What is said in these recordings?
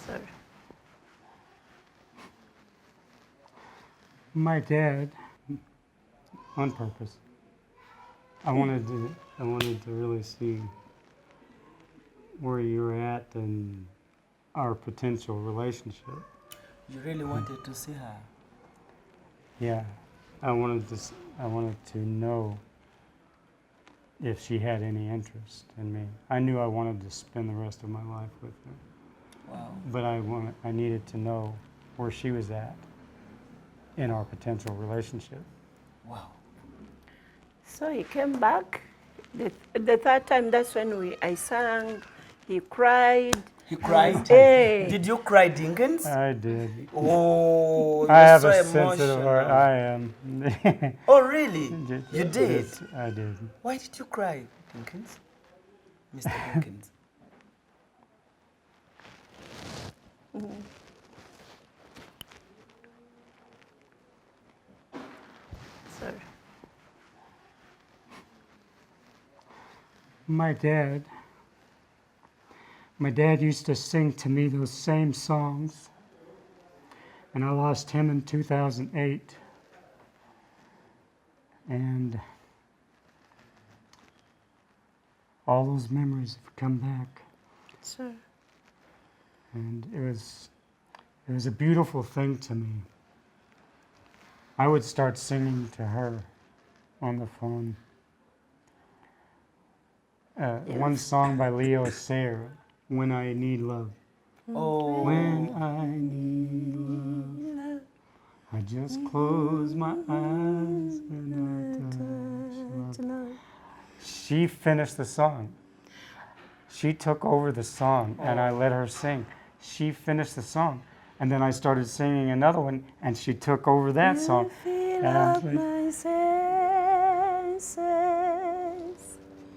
Sorry. My dad, on purpose, I wanted to really see where you're at and our potential relationship. You really wanted to see her? Yeah, I wanted to know if she had any interest in me. I knew I wanted to spend the rest of my life with her. Wow. But I needed to know where she was at in our potential relationship. Wow. So he came back. The third time, that's when I sang. He cried. He cried? Hey. Did you cry, Dinkins? I did. Oh, I have so a emotional. sensitive heart. I am. Oh, really? You did? Yes, I did. Why did you cry, Dinkins? Mr. Dinkins. Sorry. My dad used to sing to me those same songs, and I lost him in 2008. And all those memories have come back. Sure. And it was a beautiful thing to me. I would start singing to her on the phone. One song by Leo Sayer, When I Need Love. Oh. When I need love, I just close my eyes and I touch love. She finished the song. She took over the song and I let her sing. She finished the song. And then I started singing another one and she took over that song. And I was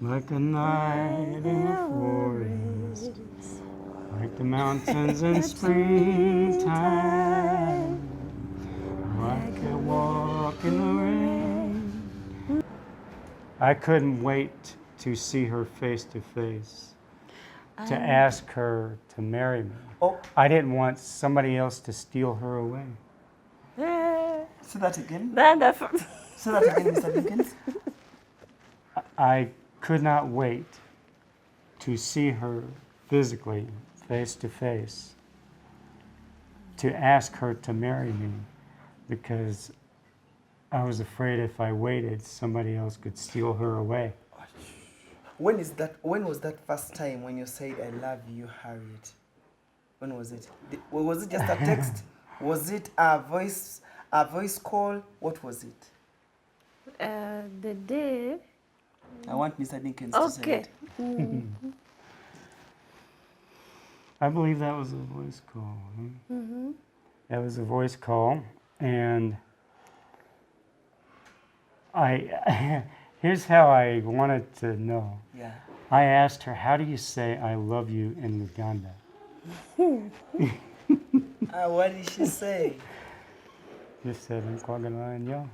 like a night in a forest, like the mountains in springtime, like a walk in the rain. I couldn't wait to see her face to face, to ask her to marry me. Oh. I didn't want somebody else to steal her away. Say that again. Say that again, Mr. Dinkins. I could not wait to see her physically, face to face, to ask her to marry me, because I was afraid if I waited, somebody else could steal her away. When was that first time when you said, I love you, Harriet? When was it? Was it just a text? Was it a voice call? What was it? The day. I want Mr. Dinkins to say it. I believe that was a voice call. That was a voice call, and here's how I wanted to know. Yeah. I asked her, how do you say I love you in Uganda? What did she say? She said, "Nkwagala nnyo."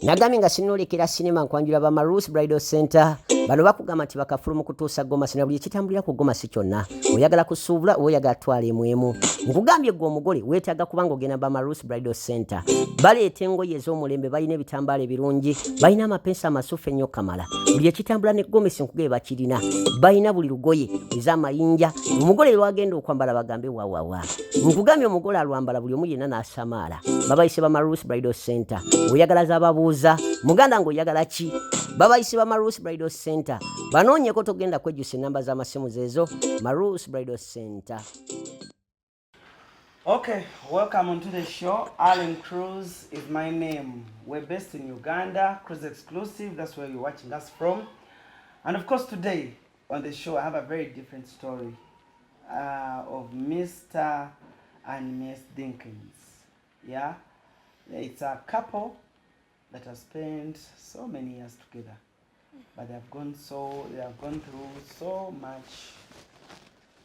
Nagambye nga sinolekera sinema nkwanjula ba CRUZ Bridal Center bano bakugamba nti bakafulu mu kutuusa Gomasi na buli ekitambulira ku Gomasi kyonna oyagala kusuubula oyagala twala emwemu nkugambye gwe omugole weetaaga kubanga ogenda ba CRUZ Bridal Center baleeta engoye ez'omulembe balina ebitambaala ebirungi balina amapensa amasufu ennyo kamala buli ekitambula ne Gomesi nkugebe bakirina balina buli lugoye ez'amayinja omugole lwagenda okwambala bagambe wawawa nkugambye omugole alwambala buli omu yenna n'asamaala babayise ba CRUZ Bridal Center oyagala z'ababuuza muganda ng'oyagala ki babayise ba CRUZ Bridal Center banoonyeko togenda kwejjusa ennamba z'amasimu zeezo CRUZ Bridal Center. Okay, welcome onto the show. ALLANCRUZ is my name. We're based in Uganda, CRUZ Exclusive, that's where you're watching us from. And of course today on the show I have a very different story of Mr. and Miss Dinkins. Yeah, it's a couple that have spent so many years together, but they have gone through so much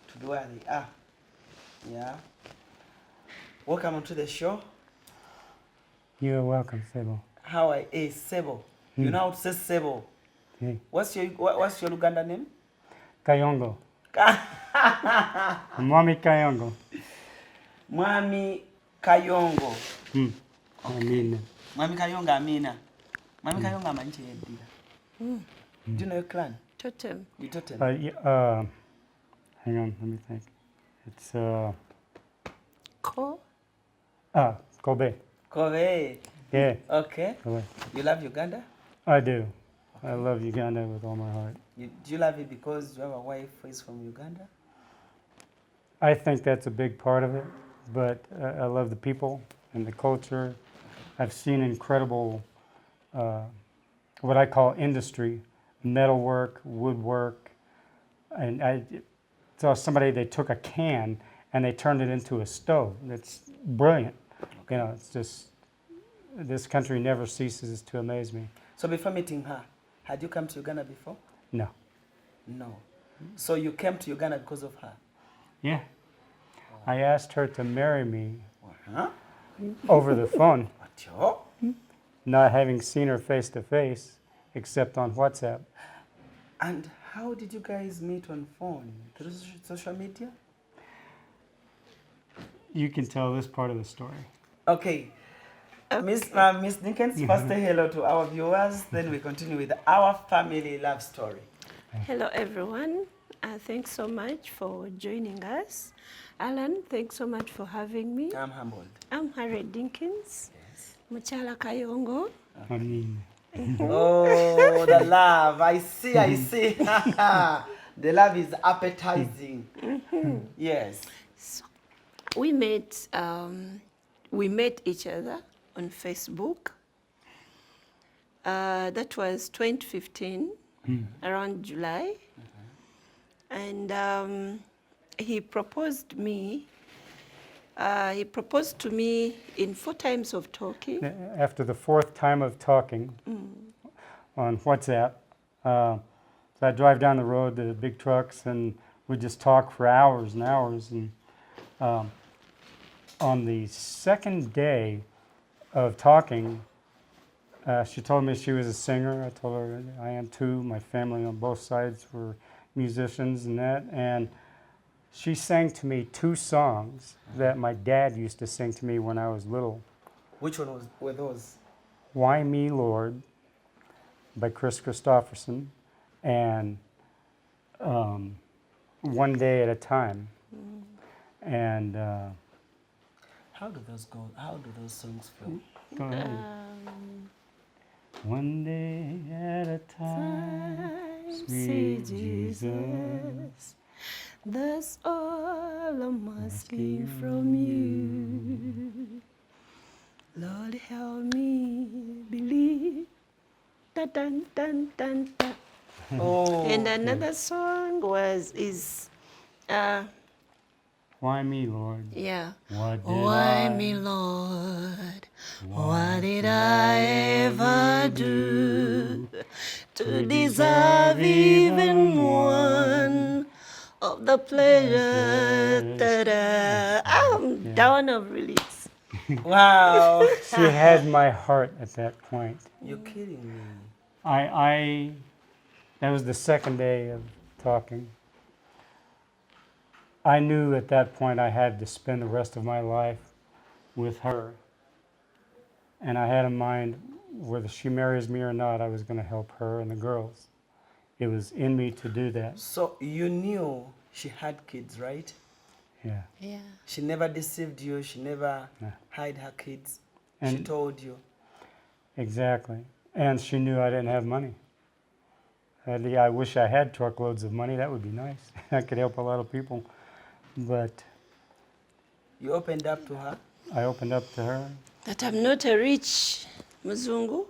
to be where they are. Yeah. Welcome onto the show. You're welcome, Sybil. how I sebo. You know how to say sebo. Hey. What's your Luganda name? Kayongo. Mwami Kayongo. Mwami Kayongo. Amina. Mwami Kayongo Amina. Mwami Kayongo amanchi yedira. Do you know your clan? Totem. You totem. Hang on, let me think. It's Kobe. Kobe. Yeah. Okay. Kobe. You love Uganda? I do. I love Uganda with all my heart. Do you love it because you have a wife who is from Uganda? I think that's a big part of it, but I love the people and the culture. I've seen incredible, what I call industry, metalwork, woodwork, and I saw somebody, they took a can and they turned it into a stove. It's brilliant. You know, it's just, this country never ceases to amaze me. So before meeting her, had you come to Uganda before? No. No. So you came to Uganda because of her? Yeah. I asked her to marry me Huh? over the phone, What yo? not having seen her face to face, except on WhatsApp. And how did you guys meet on phone? Through social media? You can tell this part of the story. Okay. Miss Dinkins, first say hello to our viewers, then we continue with our family love story. Hello, everyone. Thanks so much for joining us. Alan, thanks so much for having me. I'm humbled. I'm Harriet Dinkins. Mukyalawe Kayongo. I mean, Oh, the love. I see. The love is appetizing. Yes. So we met each other on Facebook. That was 2015, around July. And he proposed to me in 4 times of talking. after the 4th time of talking on WhatsApp, so I drive down the road to the big trucks and we just talk for hours and hours. And on the 2nd day of talking, she told me she was a singer. I told her I am too. My family on both sides were musicians and that. And she sang to me 2 songs that my dad used to sing to me when I was little. Which were those? Why Me, Lord, by Chris Christopherson, and One Day at a Time. And How do those go? How do those songs flow? go ahead. One day at a time, sweet Jesus, that's all I'm asking from you. Lord, help me believe. Dun, dun, dun, dun, dun. Oh. And another song is Why me, Lord? yeah. What did Why I me, Lord? What did I ever do to deserve even one of the pleasure that I'm down of release? Wow. She had my heart at that point. You're kidding me. That was the 2nd day of talking. I knew at that point I had to spend the rest of my life with her. And I had in mind, whether she marries me or not, I was going to help her and the girls. It was in me to do that. So you knew she had kids, right? Yeah. Yeah. She never deceived you. She never No. hid her kids. She And- told you. Exactly. And she knew I didn't have money. I wish I had truckloads of money. That would be nice. I could help a lot of people. But You opened up to her. I opened up to her. That I'm not a rich Muzungu.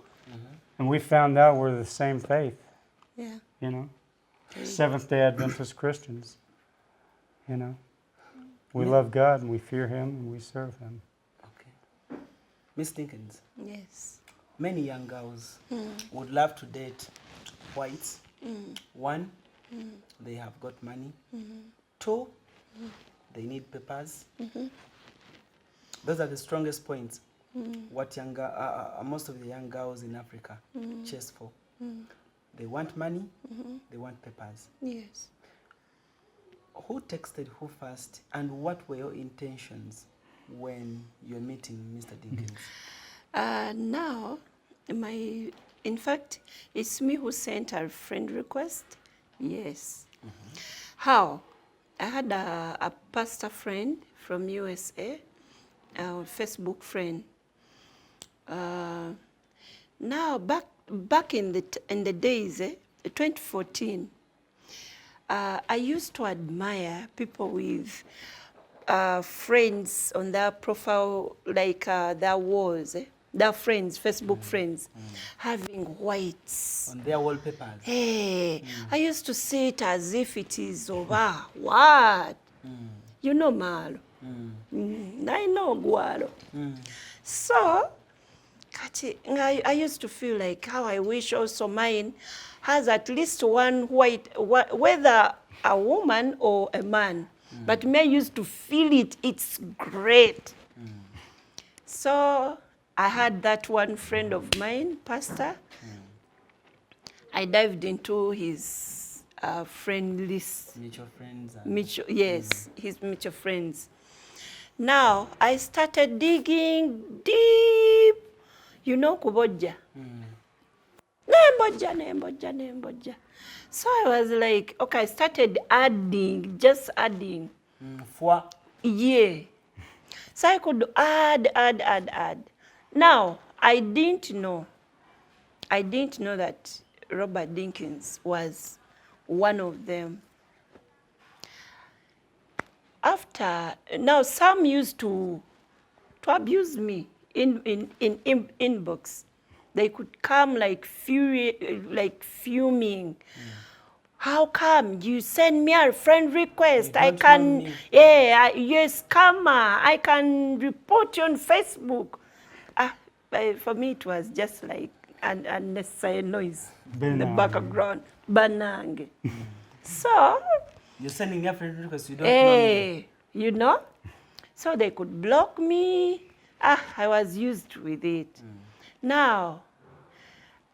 And we found out we're the same faith, Yeah. you know. Seventh-day Adventist Christians, you know. We love God and we fear Him and we serve Him. Okay. Miss Dinkins, Yes. many young girls would love to date whites. 1, they have got money. 2, they need papers. Those are the strongest points. what most of the young girls in Africa chase for. They want money, they want papers. Yes. Who texted who first, and what were your intentions when you're meeting Mr. Dinkins? Now, in fact, it's me who sent a friend request. Yes. How? I had a pastor friend from USA, a Facebook friend. Now, back in the days, 2014, I used to admire people with friends on their profile, like their walls, their friends, Facebook friends, having whites. On their wallpapers. Hey, I used to see it as if it is over. What? You know, Malo. I know Gualo. So, I used to feel like how I wish also mine has at least one white, whether a woman or a man. But me, I used to feel it, it's great. So I had that one friend of mine, pastor. I dived into his friend list. Mutual friends. Yes, his mutual friends. Now, I started digging deep, you know, kuboja. Nemboja. So I was like, okay, I started adding, just adding. Yeah. So I could add. Now, I didn't know that Robert Dinkins was one of them. Now some used to abuse me in inbox. They could come like fuming. How come you send me a friend request? I can, yes, come. I can report you on Facebook. For me, it was just like an unnecessary noise in the background. Banang. So, you're sending me a friend request, you don't know me. You know? So they could block me. I was used with it. Now,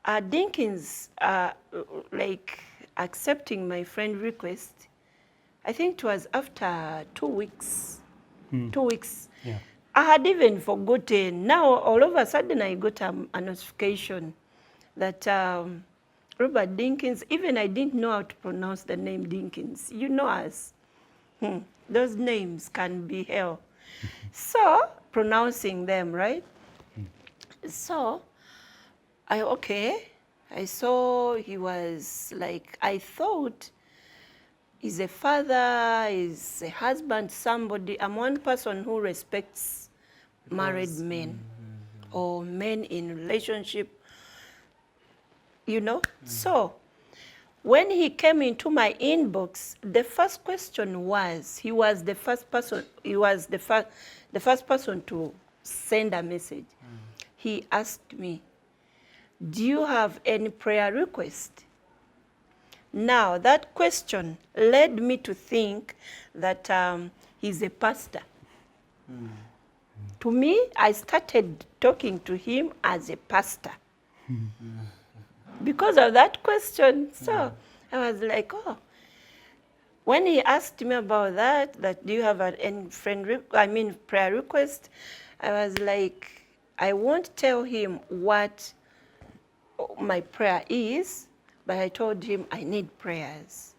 Dinkins, like accepting my friend request, I think it was after 2 weeks. 2 weeks. Yeah. I had even forgotten. Now, all of a sudden, I got a notification that Robert Dinkins, even I didn't know how to pronounce the name Dinkins. You know us. Those names can be hell. So, pronouncing them, right? So, I saw he was like, I thought he's a father, he's a husband, somebody. I'm one person who respects married men or men in relationship, you know? So, when he came into my inbox, the first question was, he was the first person to send a message. He asked me, do you have any prayer request? Now, that question led me to think that he's a pastor. To me, I started talking to him as a pastor. Because of that question, so I was like, oh. When he asked me about that do you have any prayer request? I was like, I won't tell him what my prayer is, but I told him I need prayers.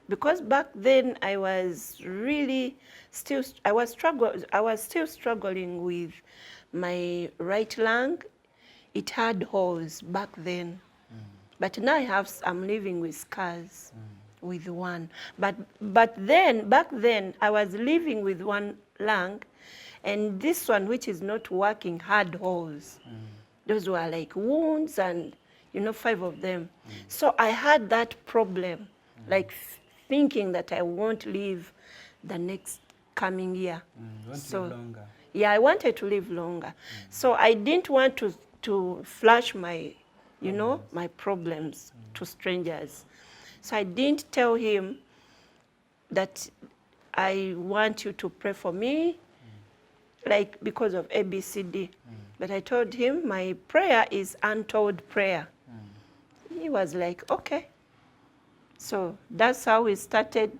Because back then I was really still struggling with my right lung. It had holes back then. But now I'm living with scars with one. But back then I was living with one lung, and this one, which is not working, had holes. Those were like wounds, and 5 of them. So I had that problem, like thinking that I won't live the next coming year. You want to live longer. Yeah, I wanted to live longer. So I didn't want to flash my, my problems to strangers. So I didn't tell him that I want you to pray for me, like because of ABCD. But I told him my prayer is untold prayer. He was like, okay. So that's how we started.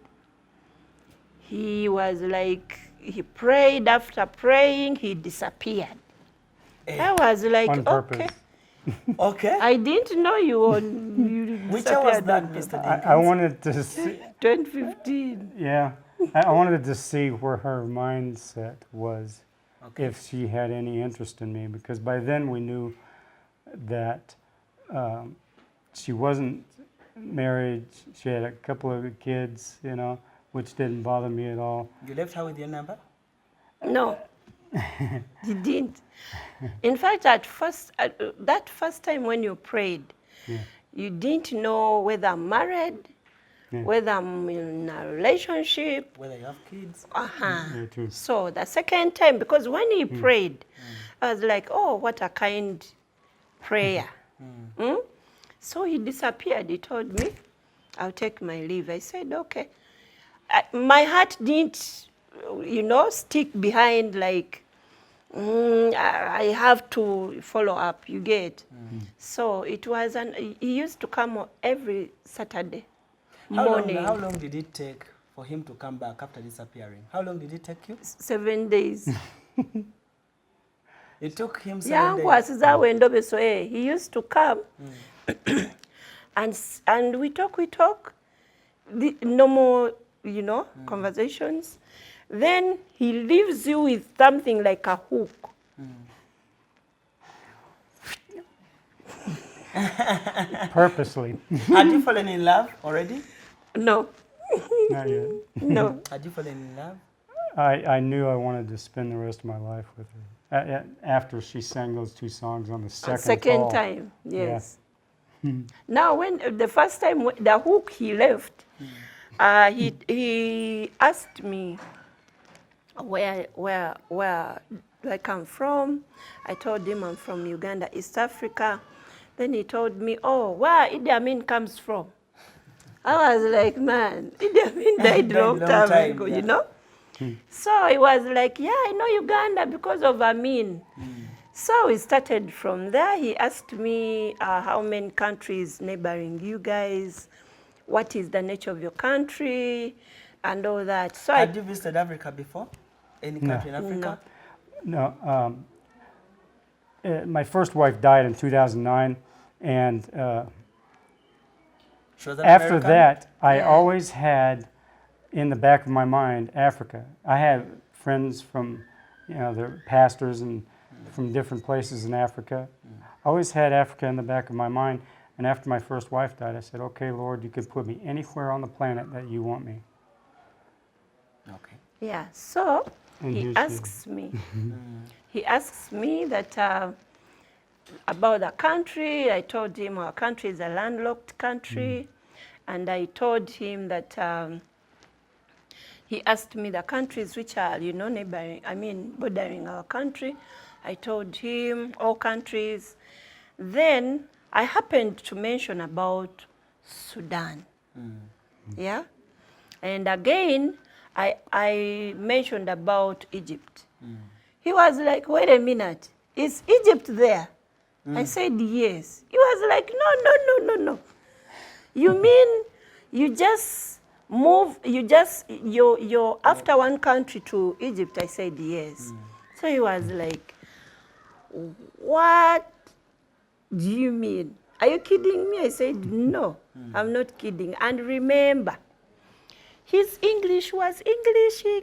He was like, he prayed. After praying, he disappeared. I was like, On purpose. okay. Okay. I didn't know you on. You Which year was disappeared that, on Mr. purpose. Dinkins? I wanted to see, 2015. yeah, I wanted to see where her mindset was, Okay. if she had any interest in me, because by then we knew that she wasn't married. She had a couple of kids, you know, which didn't bother me at all. You left her with your number? No, he didn't. In fact, at first, that first time when you prayed, Yeah. you didn't know whether I'm married, Yeah. whether I'm in a relationship. Whether you have kids? Yeah, true. So the second time, because when he prayed, I was like, oh, what a kind prayer. Mm? So he disappeared. He told me, I'll take my leave. I said, okay. My heart didn't, you know, stick behind like, I have to follow up, you get. So it was, he used to come every Saturday morning. How long did it take for him to come back after disappearing? How long did it take you? 7 days. It took him 7 Yeah, days. he used to come and we talk, the normal, you know, conversations. Then he leaves you with something like a hook. Purposely. Had you fallen in love already? No, Not yet. no. Had you fallen in love? I knew I wanted to spend the rest of my life with her. After she sang those 2 songs on the second call. Time, yes. Now, when the first time the hook he left, he asked me where do I come from. I told him I'm from Uganda, East Africa. Then he told me, oh, where Idi Amin comes from. I was like, man, Idi Amin died long time ago, yeah. you know? So he was like, yeah, I know Uganda because of Amin. So we started from there. He asked me how many countries neighboring you guys, what is the nature of your country, and all that. So Had you visited Africa before? Any country in Africa? No. My first wife died in 2009, and She was an after American? that, I always had in the back of my mind Africa. I had friends from, you know, they're pastors and from different places in Africa. I always had Africa in the back of my mind. And after my first wife died, I said, okay, Lord, you can put me anywhere on the planet that you want me. Okay. yeah, so And he here's asks me, he asks me that about the country. I told him our country is a landlocked country. And I told him that he asked me the countries which are, you know, bordering our country. I told him all countries. Then I happened to mention about Sudan. Yeah? And again, I mentioned about Egypt. He was like, wait a minute, is Egypt there? I said, yes. He was like, no. You mean you just move, you're after one country to Egypt? I said, yes. So he was like, what do you mean? Are you kidding me? I said, no, I'm not kidding. And remember, his English was Englishing.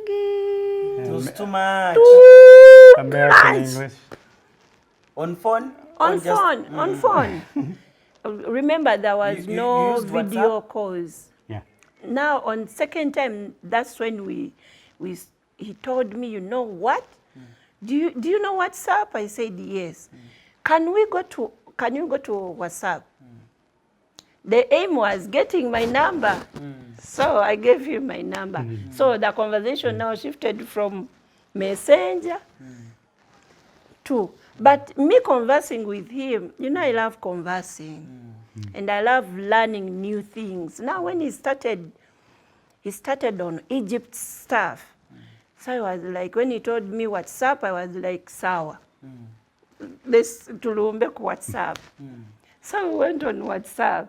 It was too much. American English. On phone? On Or phone, on phone. Remember, there was You no used video WhatsApp? calls. Yeah. Now, on second time, that's when he told me, you know what? Do you know WhatsApp? I said, yes. Can you go to WhatsApp? The aim was getting my number. So I gave him my number. So the conversation now shifted from messenger to, but me conversing with him, you know, I love conversing. And I love learning new things. Now when he started on Egypt stuff. So I was like, when he told me WhatsApp, I was like, sour. this tulumbe ku WhatsApp. So we went on WhatsApp.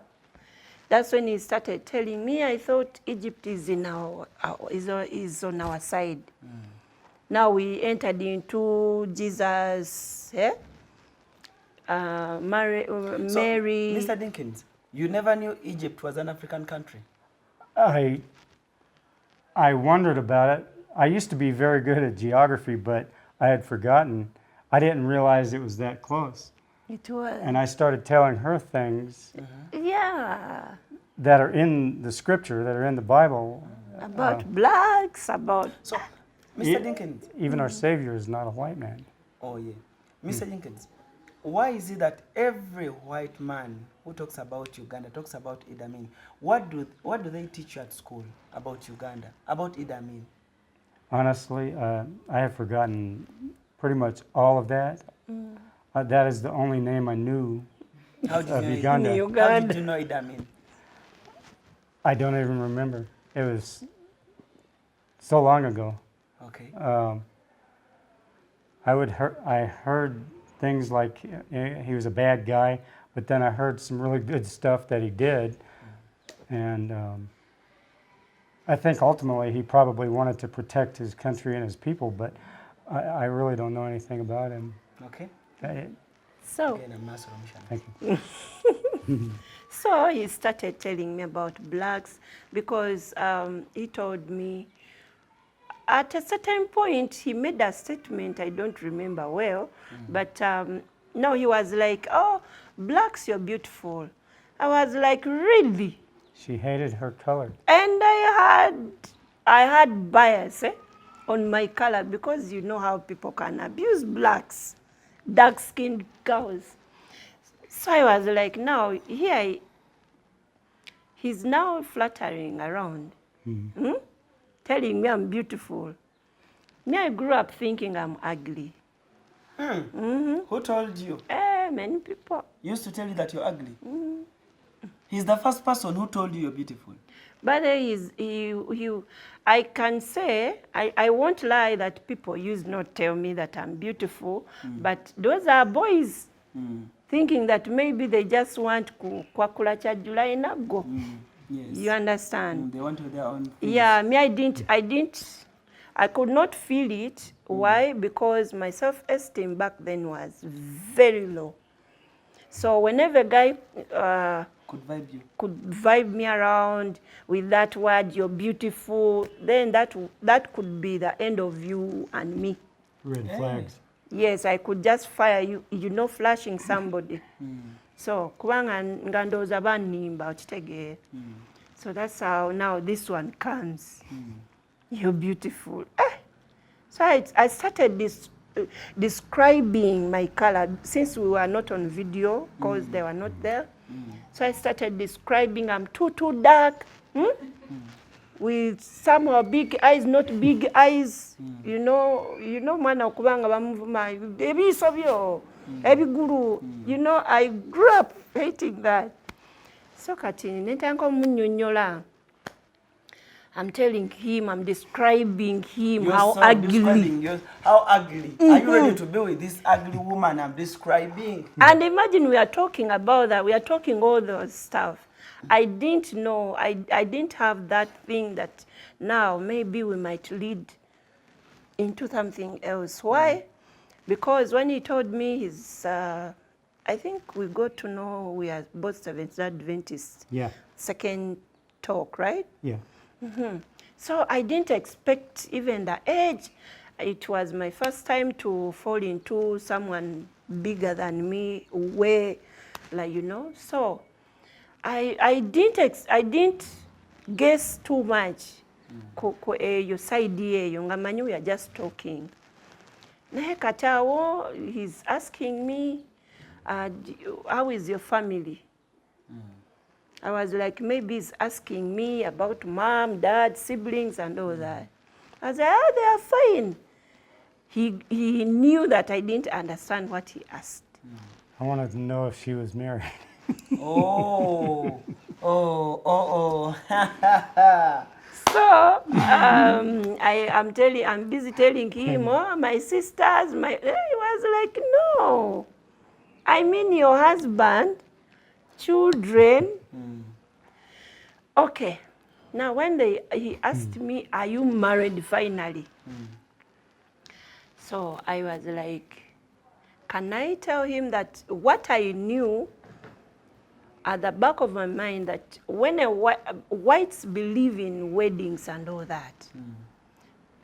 That's when he started telling me, I thought Egypt is in is on our side. Now we entered into Jesus, Mary. Mr. Dinkins, you never knew Egypt was an African country? I wondered about it. I used to be very good at geography, but I had forgotten. I didn't realize it was that close. It was. And I started telling her things Yeah. that are in the scripture, that are in the Bible. About blacks, about... So, Mr. Dinkins. Even our Savior is not a white man. Oh, yeah. Mr. Dinkins, why is it that every white man who talks about Uganda talks about Idi Amin? What do they teach you at school about Uganda, about Idi Amin? Honestly, I have forgotten pretty much all of that. That is the only name I knew How did of you Uganda. How did you know Idi Amin? I don't even remember. It was so long ago. Okay. I heard things like he was a bad guy, but then I heard some really good stuff that he did, and I think ultimately he probably wanted to protect his country and his people, but I really don't know anything about him. Okay. So, Again, I'm not sure. Thank you. so he started telling me about blacks because he told me at a certain point he made a statement I don't remember well, but no, he was like, oh, blacks, you're beautiful. I was like, really? She hated her color. And I had bias on my color because you know how people can abuse blacks, dark-skinned girls. So I was like, now here he's now flattering around, telling me I'm beautiful. Me, I grew up thinking I'm ugly. Who told you? Many people. Used to tell you that you're ugly? He's the first person who told you you're beautiful. But I can say, I won't lie that people used not tell me that I'm beautiful, but those are boys thinking that maybe they just want kwakula chajula inago. Yes. You understand? They want to their own things. Yeah, me, I could not feel it. Why? Because my self-esteem back then was very low. So whenever a guy could vibe me around with that word, you're beautiful, then that could be the end of you and me. Red flags. Yes, I could just fire you, flashing somebody. So kubanga ngandoza banimba okitegere. So that's how now this one comes. You're beautiful. So I started describing my color since we were not on video because they were not there. So I started describing I'm too dark, with somehow big eyes, not big eyes. You know, mwana okubanga bamuvuma ebiso byo ebiguru. You know, I grew up hating that. So kati netanko munnyonnyola. I'm telling him, I'm describing him, how ugly. How ugly. Are you ready to be with this ugly woman I'm describing? And imagine we are talking about that. We are talking all those stuff. I didn't know. I didn't have that thing that now maybe we might lead into something else. Why? Because when he told me his, I think we got to know we are both Seventh Adventists. Yeah. Second talk, right? Yeah. So I didn't expect even the age. It was my first time to fall into someone bigger than me, way, like, you know. So I didn't guess too much. Your side here, ngamanyi we are just talking. Naye katawo, he's asking me, how is your family? I was like, maybe he's asking me about mom, dad, siblings, and all that. I said, they are fine. He knew that I didn't understand what he asked. I wanted to know if she was married. Oh. So I'm busy telling him, oh, my sisters, he was like, no. I mean your husband, children. Okay. Now when he asked me, are you married finally? So I was like, can I tell him that what I knew at the back of my mind, that when whites believe in weddings and all that,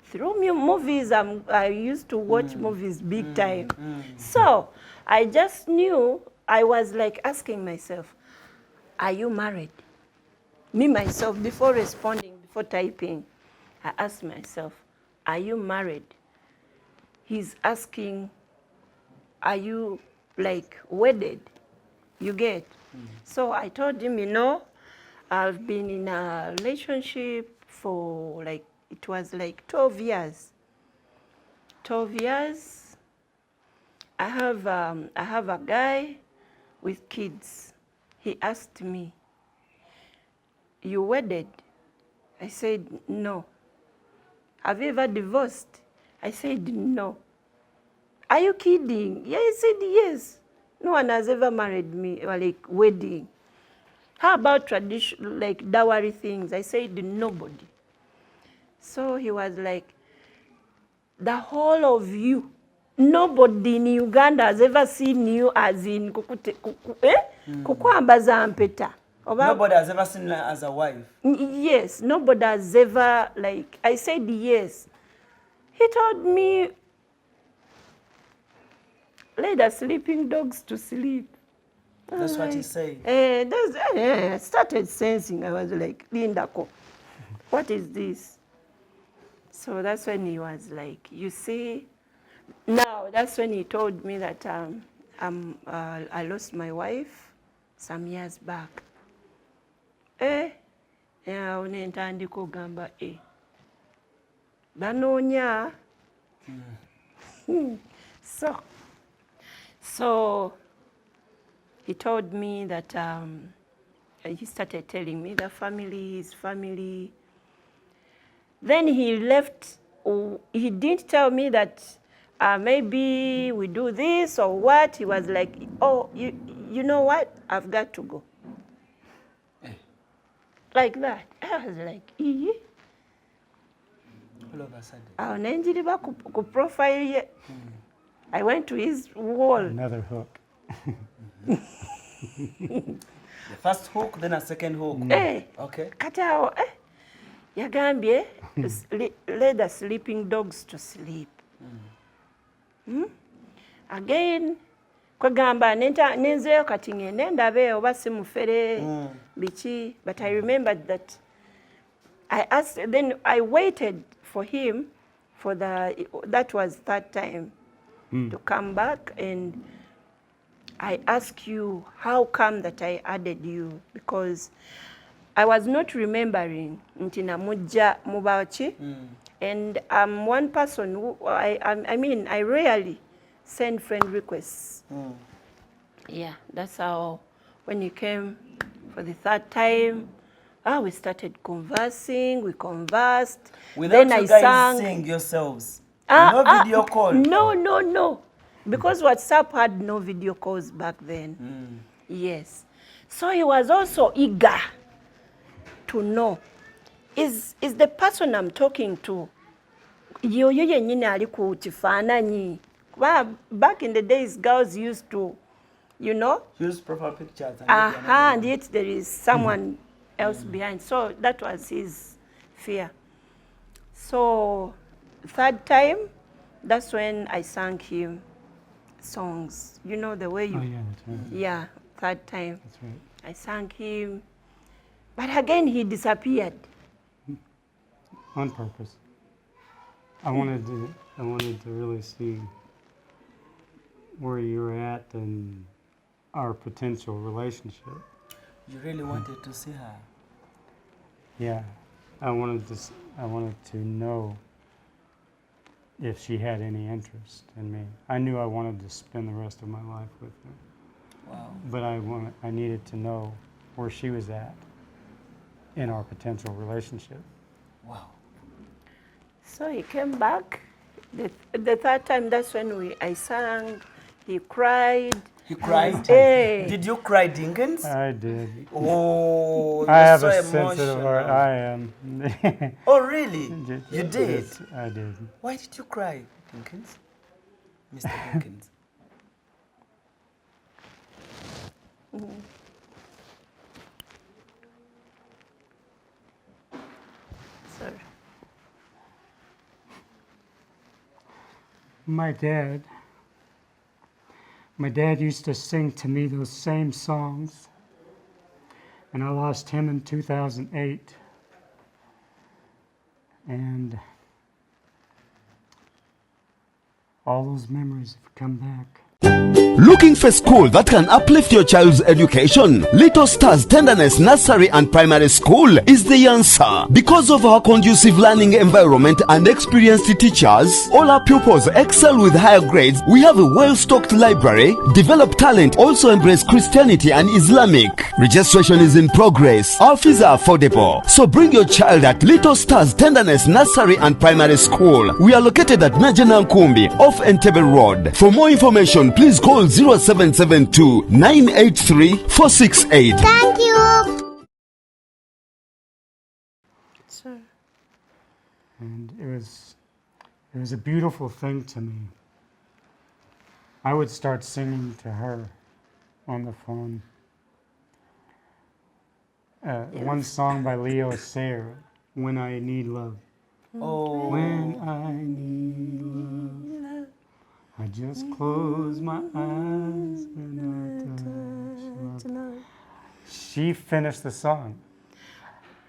through movies, I used to watch movies big time. So I just knew, I was like asking myself, are you married? Me, myself, before responding, before typing, I asked myself, are you married? He's asking, are you like wedded? You get? So I told him, you know, I've been in a relationship for like, it was like 12 years. 12 years. I have a guy with kids. He asked me, you wedded? I said, no. Have you ever divorced? I said, no. Are you kidding? Yeah, he said, yes. No one has ever married me, or like wedding. How about tradition, like dowry things? I said, nobody. So he was like, the whole of you, nobody in Uganda has ever seen you as in kukwambaza mpeta. Nobody has ever seen her as a wife? Yes, nobody has ever, like, I said yes. He told me, let the sleeping dogs to sleep. That's what he said. I started sensing. I was like, Linda, what is this? So that's when he was like, you see, now that's when he told me that I lost my wife some years back. Unentandika ogamba banoonya. So he told me that he started telling me the family, his family. Then he left. He didn't tell me that maybe we do this or what. He was like, oh, you know what? I've got to go. Like that. I was like, ee. All of a sudden. Nenjiriba ku profile ye. I went to his wall. Another hook. The first hook, then a second hook. Okay. Katao, yagambye, let the sleeping dogs to sleep. Again, kwagamba nenzeyo kati ngende ndabe oba simufere bichi. But I remembered that I asked, then I waited for him for that was third time to come back, and I asked you, how come that I added you? Because I was not remembering ntina mujja mubachi, and I'm one person who I mean I rarely send friend requests. Yeah, that's how when you came for the third time, we started conversing. We conversed. Without then you guys seeing yourselves. No video call. No. Because WhatsApp had no video calls back then. Yes. So he was also eager to know, is the person I'm talking to, yoyo yenyine ali ku kifaananyi? Back in the days, girls used to, you know, use profile pictures. and yet there is someone else behind. So that was his fear. So third time, that's when I sang him songs. You know the way you... Oh, yeah, that's right. Yeah, third time. That's right. I sang him. But again, he disappeared. On purpose. I wanted to really see where you were at in our potential relationship. You really wanted to see her? Yeah. I wanted to know if she had any interest in me. I knew I wanted to spend the rest of my life with her. Wow. But I needed to know where she was at in our potential relationship. Wow. So he came back. The third time, that's when I sang. He cried. He cried? Hey. Did you cry, Dinkins? I did. Oh, I you're have so a sensitive heart. emotional. I am. Oh, really? Just- You did? yes, I did. Why did you cry, Dinkins? Mr. Dinkins. Sorry. My dad used to sing to me those same songs, and I lost him in 2008. And all those memories have come back. Looking for school that can uplift your child's education? Little Stars Tenderness Nursery and Primary School is the answer. Because of our conducive learning environment and experienced teachers, all our pupils excel with higher grades. We have a well-stocked library, develop talent, also embrace Christianity and Islamic. Registration is in progress. Our fees are affordable. So bring your child at Little Stars Tenderness Nursery and Primary School. We are located at Najanankumbi off Entebbe Road. For more information, please call 0772 983 468. Thank you. Sorry. And it was a beautiful thing to me. I would start singing to her on the phone. One song by Leo Sayer, When I Need Love. Oh. When I need love, I just close my eyes and I touch love. She finished the song.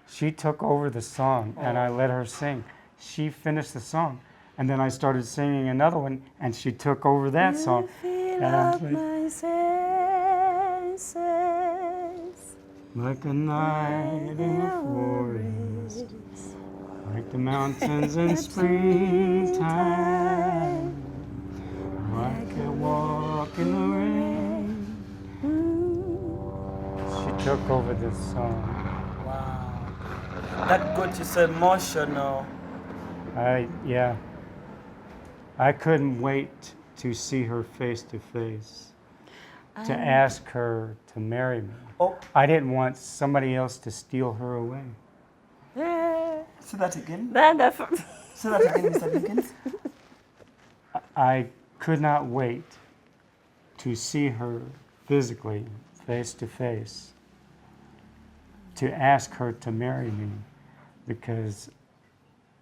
She took over the song and I let her sing. She finished the song and then I started singing another one and she took over that song. And I'm like, like a night in a forest, like the mountains in springtime. I can walk in the rain. She took over this song. Wow. That got you so emotional. Yeah. I couldn't wait to see her face to face, to ask her to marry me. Oh, I didn't want somebody else to steal her away. say that again. Wonderful. Say that again, Mr. Dinkins. I could not wait to see her physically, face to face, to ask her to marry me, because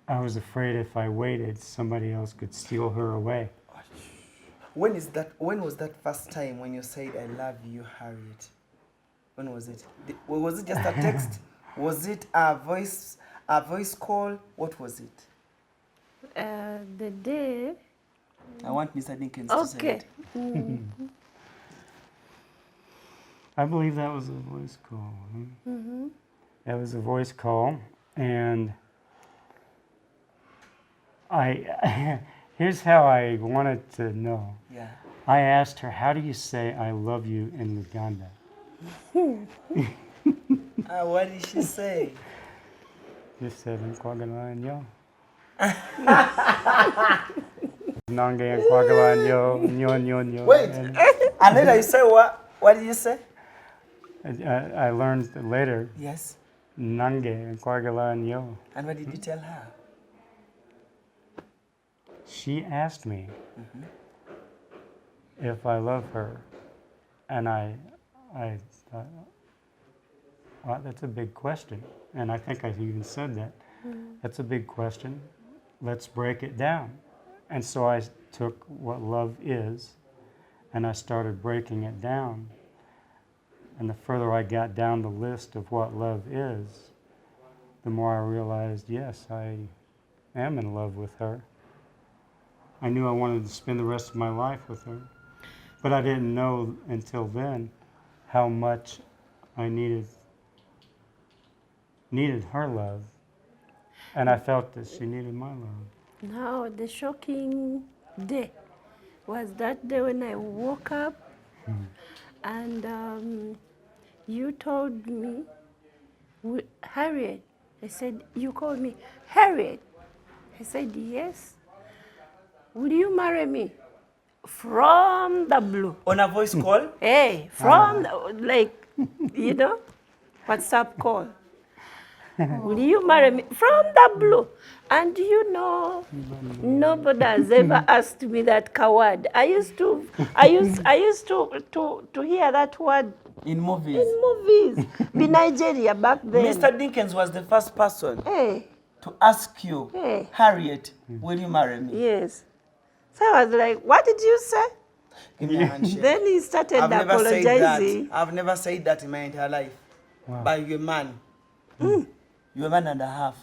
I was afraid if I waited, somebody else could steal her away. When was that first time when you said, I love you, Harriet? When was it? Was it just a text? Was it a voice call? What was it? The day. I want Mr. Dinkins to say Okay. it. I believe that was a voice call. That was a voice call, and here's how I wanted to know. Yeah. I asked her, how do you say I love you in Uganda? What did she say? She said, "Nkwagala nyo." Nange nkwagala nyo, nyo, nyo, nyo. Wait. And later you say what? What did you say? I learned later, Yes. Nange nkwagala nyo. And what did you tell her? She asked me if I love her, and I thought, well, that's a big question, and I think I even said that. That's a big question. Let's break it down. And so I took what love is, and I started breaking it down. And the further I got down the list of what love is, the more I realized, yes, I am in love with her. I knew I wanted to spend the rest of my life with her, but I didn't know until then how much I needed her love, and I felt that she needed my love. Now, the shocking day was that day when I woke up and you told me, Harriet. I said, you called me, Harriet. I said, yes. Will you marry me from the blue. On a voice call? Hey, from, like, you know, WhatsApp call. Will you marry me? From the blue. And you know, nobody has ever asked me that word. I used to hear that word In movies. in movies. Be Nigeria back then. Mr. Dinkins was the first person Hey, to ask you, hey, Harriet, will you marry me? yes. So I was like, what did you say? Give me a handshake. Then he started I've never said that. apologizing. I've never said that in my entire life. Wow. By your man. You're a man and a half.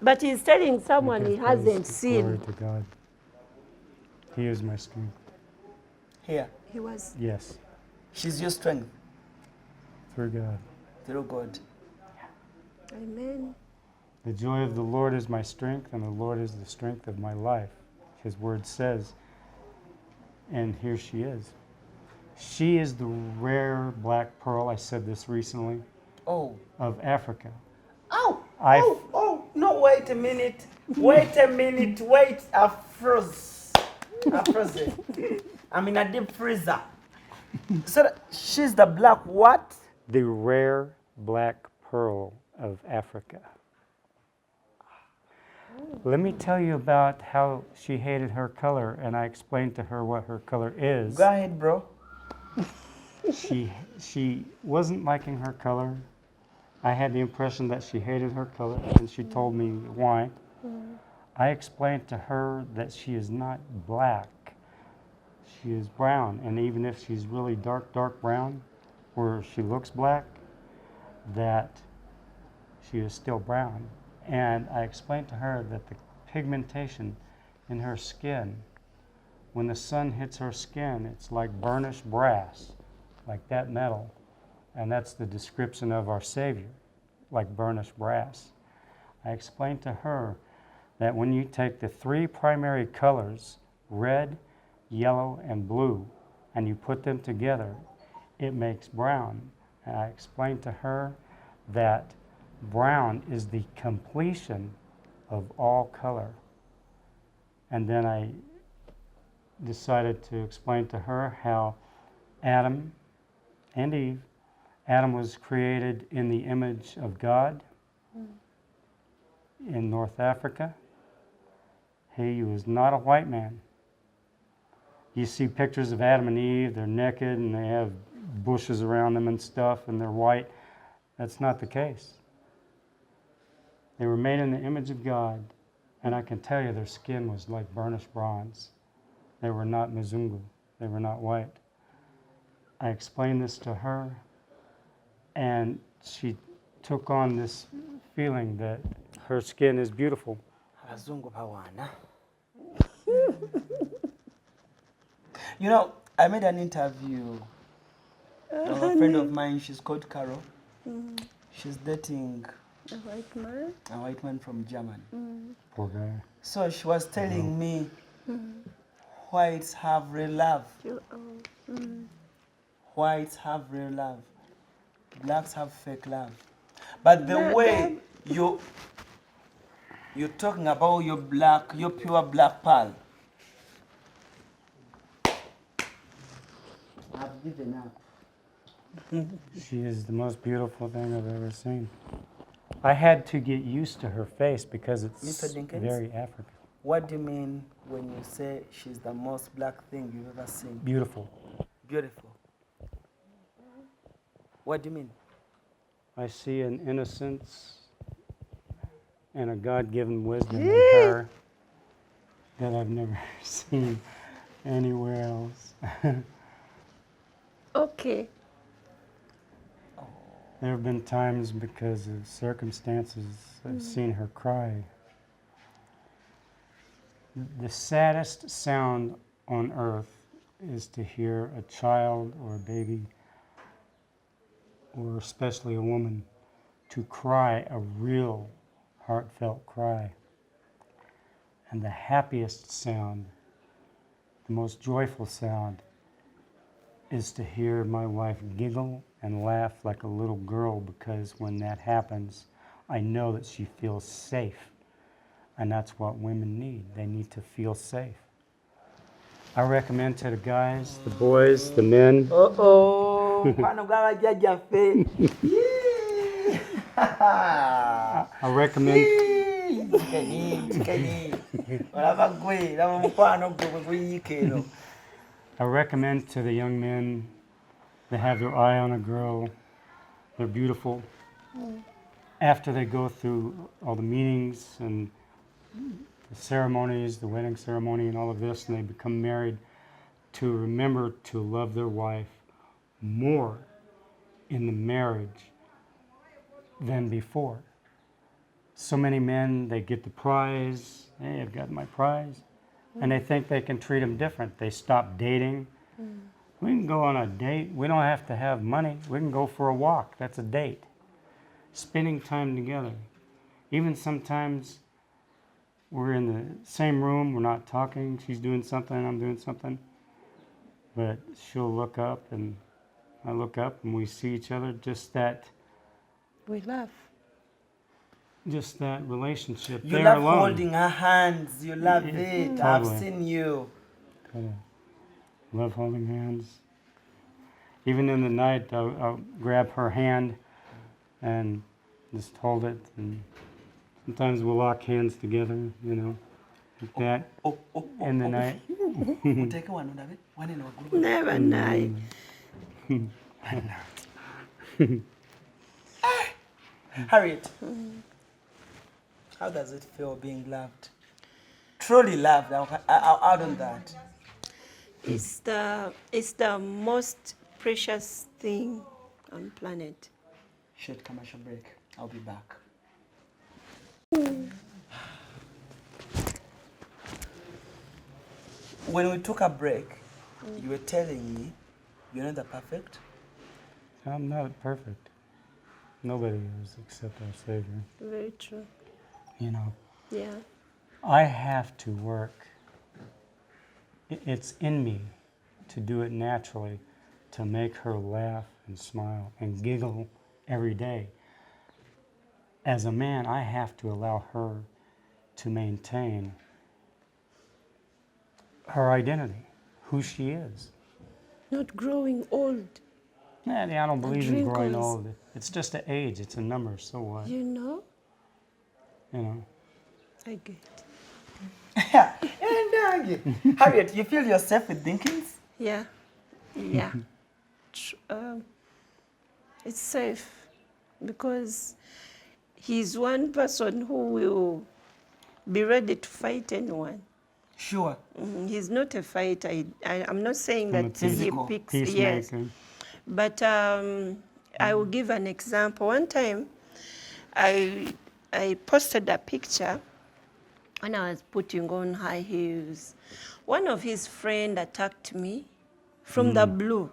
But he's telling someone he Because hasn't Glory seen. to God. He is my strength. Here. He was. Yes, She's your strength. through God. Through God. Amen. The joy of the Lord is my strength, and the Lord is the strength of my life. His word says, and here she is. She is the rare black pearl, I said this recently, Oh. of Africa. Oh. I- Oh. No, wait a minute. Wait a minute. Wait. I froze. I froze it. I'm in a deep freezer. So she's the black what? The rare black pearl of Africa. Let me tell you about how she hated her color, and I explained to her what her color is. Go ahead, bro. She wasn't liking her color. I had the impression that she hated her color, and she told me why. I explained to her that she is not black. She is brown, and even if she's really dark brown, where she looks black, that she is still brown. And I explained to her that the pigmentation in her skin, when the sun hits her skin, it's like burnished brass, like that metal. And that's the description of our Savior, like burnished brass. I explained to her that when you take the three primary colors, red, yellow, and blue, and you put them together, it makes brown. And I explained to her that brown is the completion of all color. And then I decided to explain to her how Adam and Eve, Adam was created in the image of God in North Africa. He was not a white man. You see pictures of Adam and Eve, they're naked and they have bushes around them and stuff and they're white. That's not the case. They were made in the image of God, and I can tell you their skin was like burnished bronze. They were not Muzungu. They were not white. I explained this to her, and she took on this feeling that her skin is beautiful. Abazungu bawana. You know, I made an interview of a friend of mine. She's called Carol. She's dating A white man. a white man from Germany. Poor guy. So she was telling me whites have real love. Whites have real love. Blacks have fake love. But the way you're talking about your pure black pearl. I've given up. She is the most beautiful thing I've ever seen. I had to get used to her face because it's Mr. Dinkins? very African. What do you mean when you say she's the most black thing you've ever seen? Beautiful. Beautiful. What do you mean? I see an innocence and a God-given wisdom in her that I've never seen anywhere else. Okay. There have been times because of circumstances I've seen her cry. The saddest sound on earth is to hear a child or a baby, or especially a woman, to cry a real heartfelt cry. And the happiest sound, the most joyful sound, is to hear my wife giggle and laugh like a little girl, because when that happens, I know that she feels safe. And that's what women need. They need to feel safe. I recommend to the guys, the boys, the men. Kwano gawa jajjaffe. I recommend. Olaba gwe, laba mukwano gwe bwe guyiika eno. I recommend to the young men that have their eye on a girl, they're beautiful. After they go through all the meetings and the ceremonies, the wedding ceremony and all of this, and they become married, to remember to love their wife more in the marriage than before. So many men, they get the prize, hey, I've got my prize, and they think they can treat them different. They stop dating. We can go on a date. We don't have to have money. We can go for a walk. That's a date. Spending time together. Even sometimes we're in the same room, we're not talking. She's doing something, I'm doing something. But she'll look up and I look up and we see each other. Just that. We laugh. Just that relationship. You there love alone. holding her hands. You love it. Totally. I've seen you. Love holding hands. Even in the night, I'll grab her hand and just hold it. And sometimes we'll lock hands together, you know, like that. In the night. Never night. Harriet, how does it feel being loved? Truly loved. I'll add on that. It's the most precious thing on planet. Short commercial break. I'll be back. When we took a break, you were telling me you're not that perfect. I'm not perfect. Nobody is except our Savior. Very true. You know, Yeah. I have to work. It's in me to do it naturally, to make her laugh and smile and giggle every day. As a man, I have to allow her to maintain her identity, who she is. Not growing old, Yeah, I don't believe in growing wrinkles. old. It's just an age, it's a number, so what? you know? You know. I get. Harriet, you feel yourself with Dinkins? Yeah. Yeah. It's safe because he's one person who will be ready to fight anyone. Sure. He's not a fighter. I'm not saying I'm a that he physical picks. Yes. Peacemaker. But I will give an example. One time, I posted a picture when I was putting on high heels. One of his friends attacked me from the blue.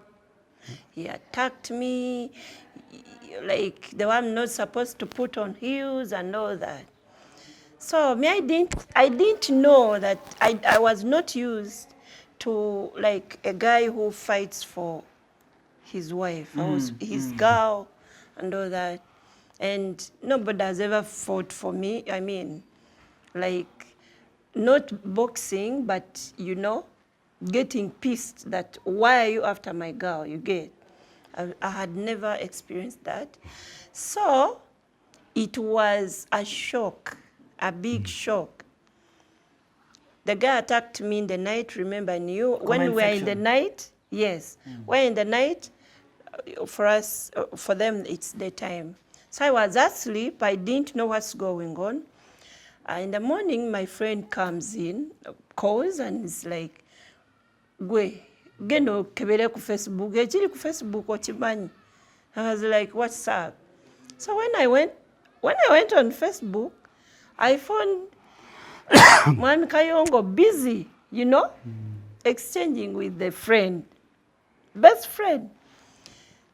He attacked me like the one not supposed to put on heels and all that. So me, I didn't know that I was not used to like a guy who fights for his wife. I was his girl and all that. And nobody has ever fought for me. I mean, like, not boxing, but, you know, getting pissed that, why are you after my girl? You get. I had never experienced that. So it was a shock, a big shock. The guy attacked me in the night, remember, I knew. When we were in the night, yes. When in the night, for us, for them, it's daytime. So I was asleep, I didn't know what's going on. In the morning, my friend comes in, calls, and is like, Gwe, gendo kebere ku Facebook, ekiri ku Facebook okimanyi. I was like, what's up? So when I went on Facebook, I found Mwami Kayongo busy, you know, exchanging with the friend, best friend.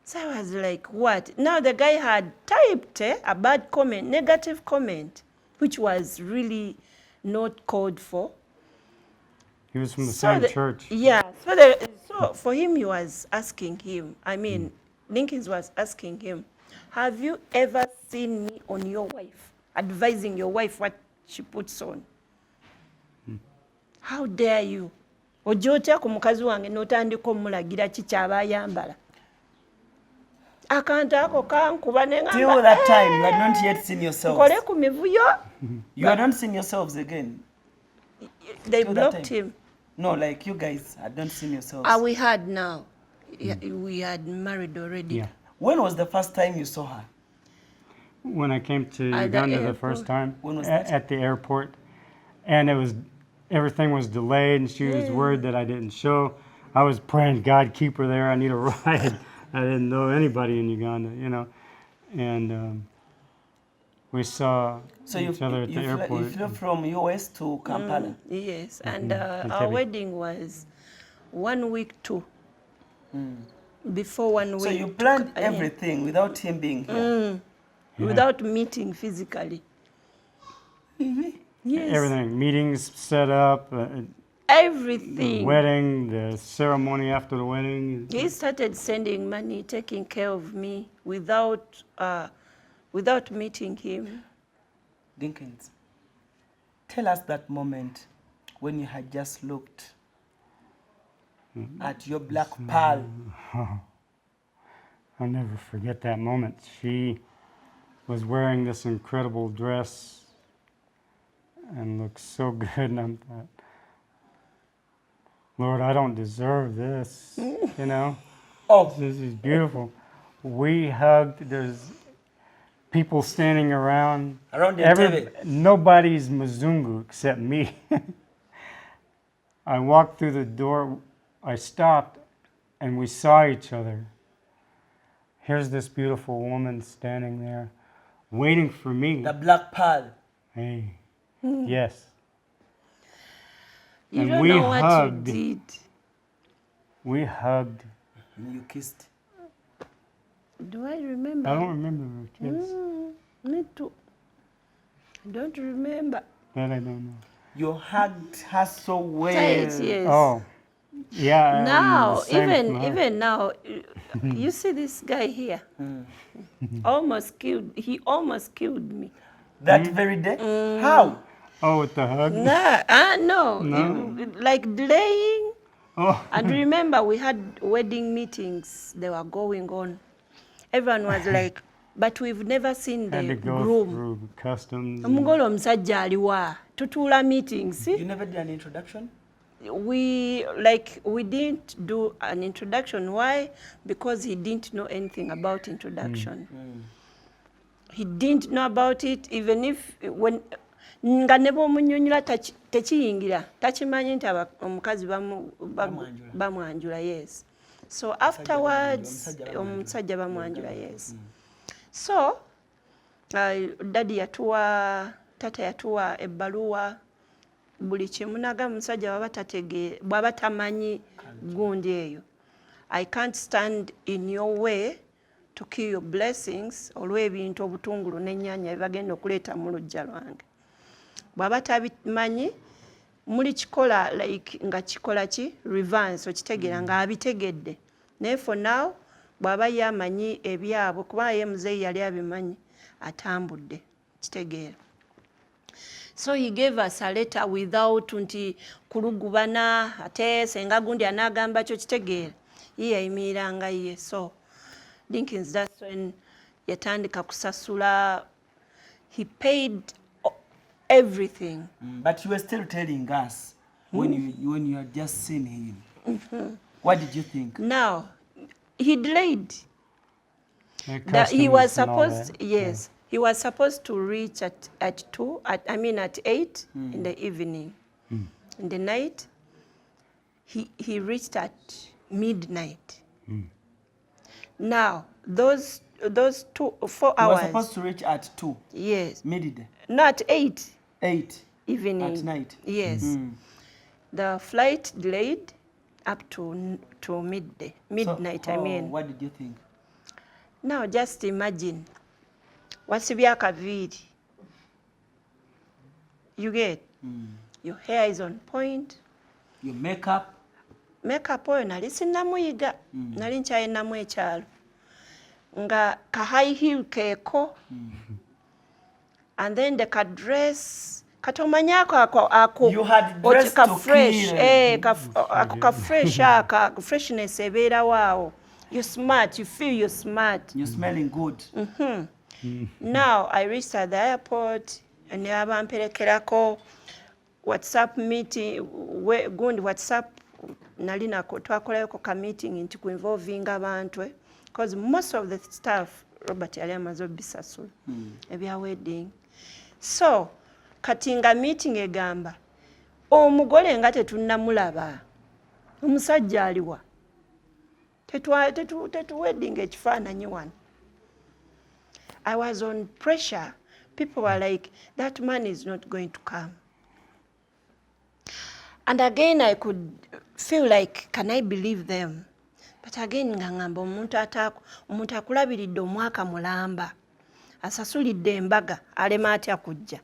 So I was like, what? Now the guy had typed a bad comment, negative comment, which was really not called for. He was from the same church. Yeah, so for him, he was asking him, I mean, Dinkins was asking him, have you ever seen me on your wife, advising your wife what she puts on? How dare you? ojja otya ku mukazi wange n'otandika omulagira ki kyaba ayambala akantu ako kankuba ne ngamba Till that time, you had not yet seen yourselves. nkole ku mivuyo. You had not seen yourselves again. They Till that blocked time. him. No, like you guys had not seen yourselves. We had now. Yeah, we had married already. Yeah. When was the first time you saw her? When I came to At the Uganda the airport. first time, When was that? at the airport, and everything was delayed, and she was worried that I didn't show. I was praying, God, keep her there. I need a ride. I didn't know anybody in Uganda, you know, and we saw each other at the airport. You flew from US to Kampala. Yes, and In our Kebbi. wedding was 1 week too. Before 1 week. So you planned everything without him being here. Without meeting physically. Yes. Everything, meetings set up, Everything. wedding, the ceremony after the wedding. He started sending money, taking care of me without meeting him. Dinkins, tell us that moment when you had just looked at your black pearl. I'll never forget that moment. She was wearing this incredible dress and looked so good, and I thought, Lord, I don't deserve this, you know? Oh, This is beautiful. We hugged. There's people standing around. Around the table. Nobody's Muzungu except me. I walked through the door. I stopped, and we saw each other. Here's this beautiful woman standing there, waiting for me. the black pearl. Hey, yes. You And don't we know what hugged. you did. We hugged. And you kissed. Do I remember? I don't remember the kids. Me too. I don't remember. That I don't know. You hugged her so well. Tight, yes. Oh, yeah. Now, the same smile. even now, you see this guy here? Almost killed. He almost killed me. That very day? How? Oh, with the hug? No. Like delaying. Oh, And remember, we had wedding meetings. They were going on. Everyone was like, but we've never seen had to the go groom. through customs. Omugole omusajja aliwa tutula meetings. You never did an introduction? We didn't do an introduction. Why? Because he didn't know anything about introduction. He didn't know about it, even if when nga ne bw'omunnyonnyola tekiyingira takimanyi nti omukazi bamwanjula, yes. So afterwards omusajja bamwanjula, yes. So tata yatuwa ebbaluwa buli kimu naga musajja bw'aba tamanyi gundi eyo. I can't stand in your way to kill your blessings olw'ebintu obutungulu n'ennyaanya bagenda okuleeta mu luggya lwange. Bw'aba tabimanyi muli kikola like nga kikola ki reverse okitegeera nga abitegedde. Naye for now bw'aba yamanyi ebyabwe kuba ye muzeeyi yali abimanyi atambudde kitegeera. So he gave us a letter without nti kulugubana ate senga gundi anagamba kyo kitegeera. Ye yayimiriranga ye. So Dinkins, that's when yatandika kusasula. He paid everything. But you were still telling us when you had just seen him. What did you think? Now, he delayed. Customs He was and all supposed, that. yes, he was supposed to reach at 8 in the evening. In the night, he reached at midnight. Now, those 4 You were hours. supposed to reach at 2, Yes. midday, Not 8 8 evening. at night. Yes. The flight delayed up to midnight, I mean. What did you think? Now just imagine. Wasibye akaviiri. You get? Your hair is on point. Your makeup. Makeup oyo nali sinnamuyiga. Nali nkyayinamu ekyalo. Nga ka high heel keeko. And then the dress katomanyako ako You had dressed to fresh kill. ako fresh aka freshness ebeera waawo. You're smart, you feel you're smart. You're smelling good. Now I reached at the airport and abamperekerako WhatsApp meeting gundi WhatsApp nali nako twakolayoko ka meeting nti ku involving abantu because most of the staff Robert yali amaze obisasula ebya wedding. So katinga meeting egamba omugole nga tetunnamulaba omusajja aliwa tetu wedding ekifaananyi wano. I was on pressure. People were like, that man is not going to come. And again, I could feel like, can I believe them? But again, ngangamba omuntu akulabiridde omwaka mulamba asasulidde embaga alema atya kujja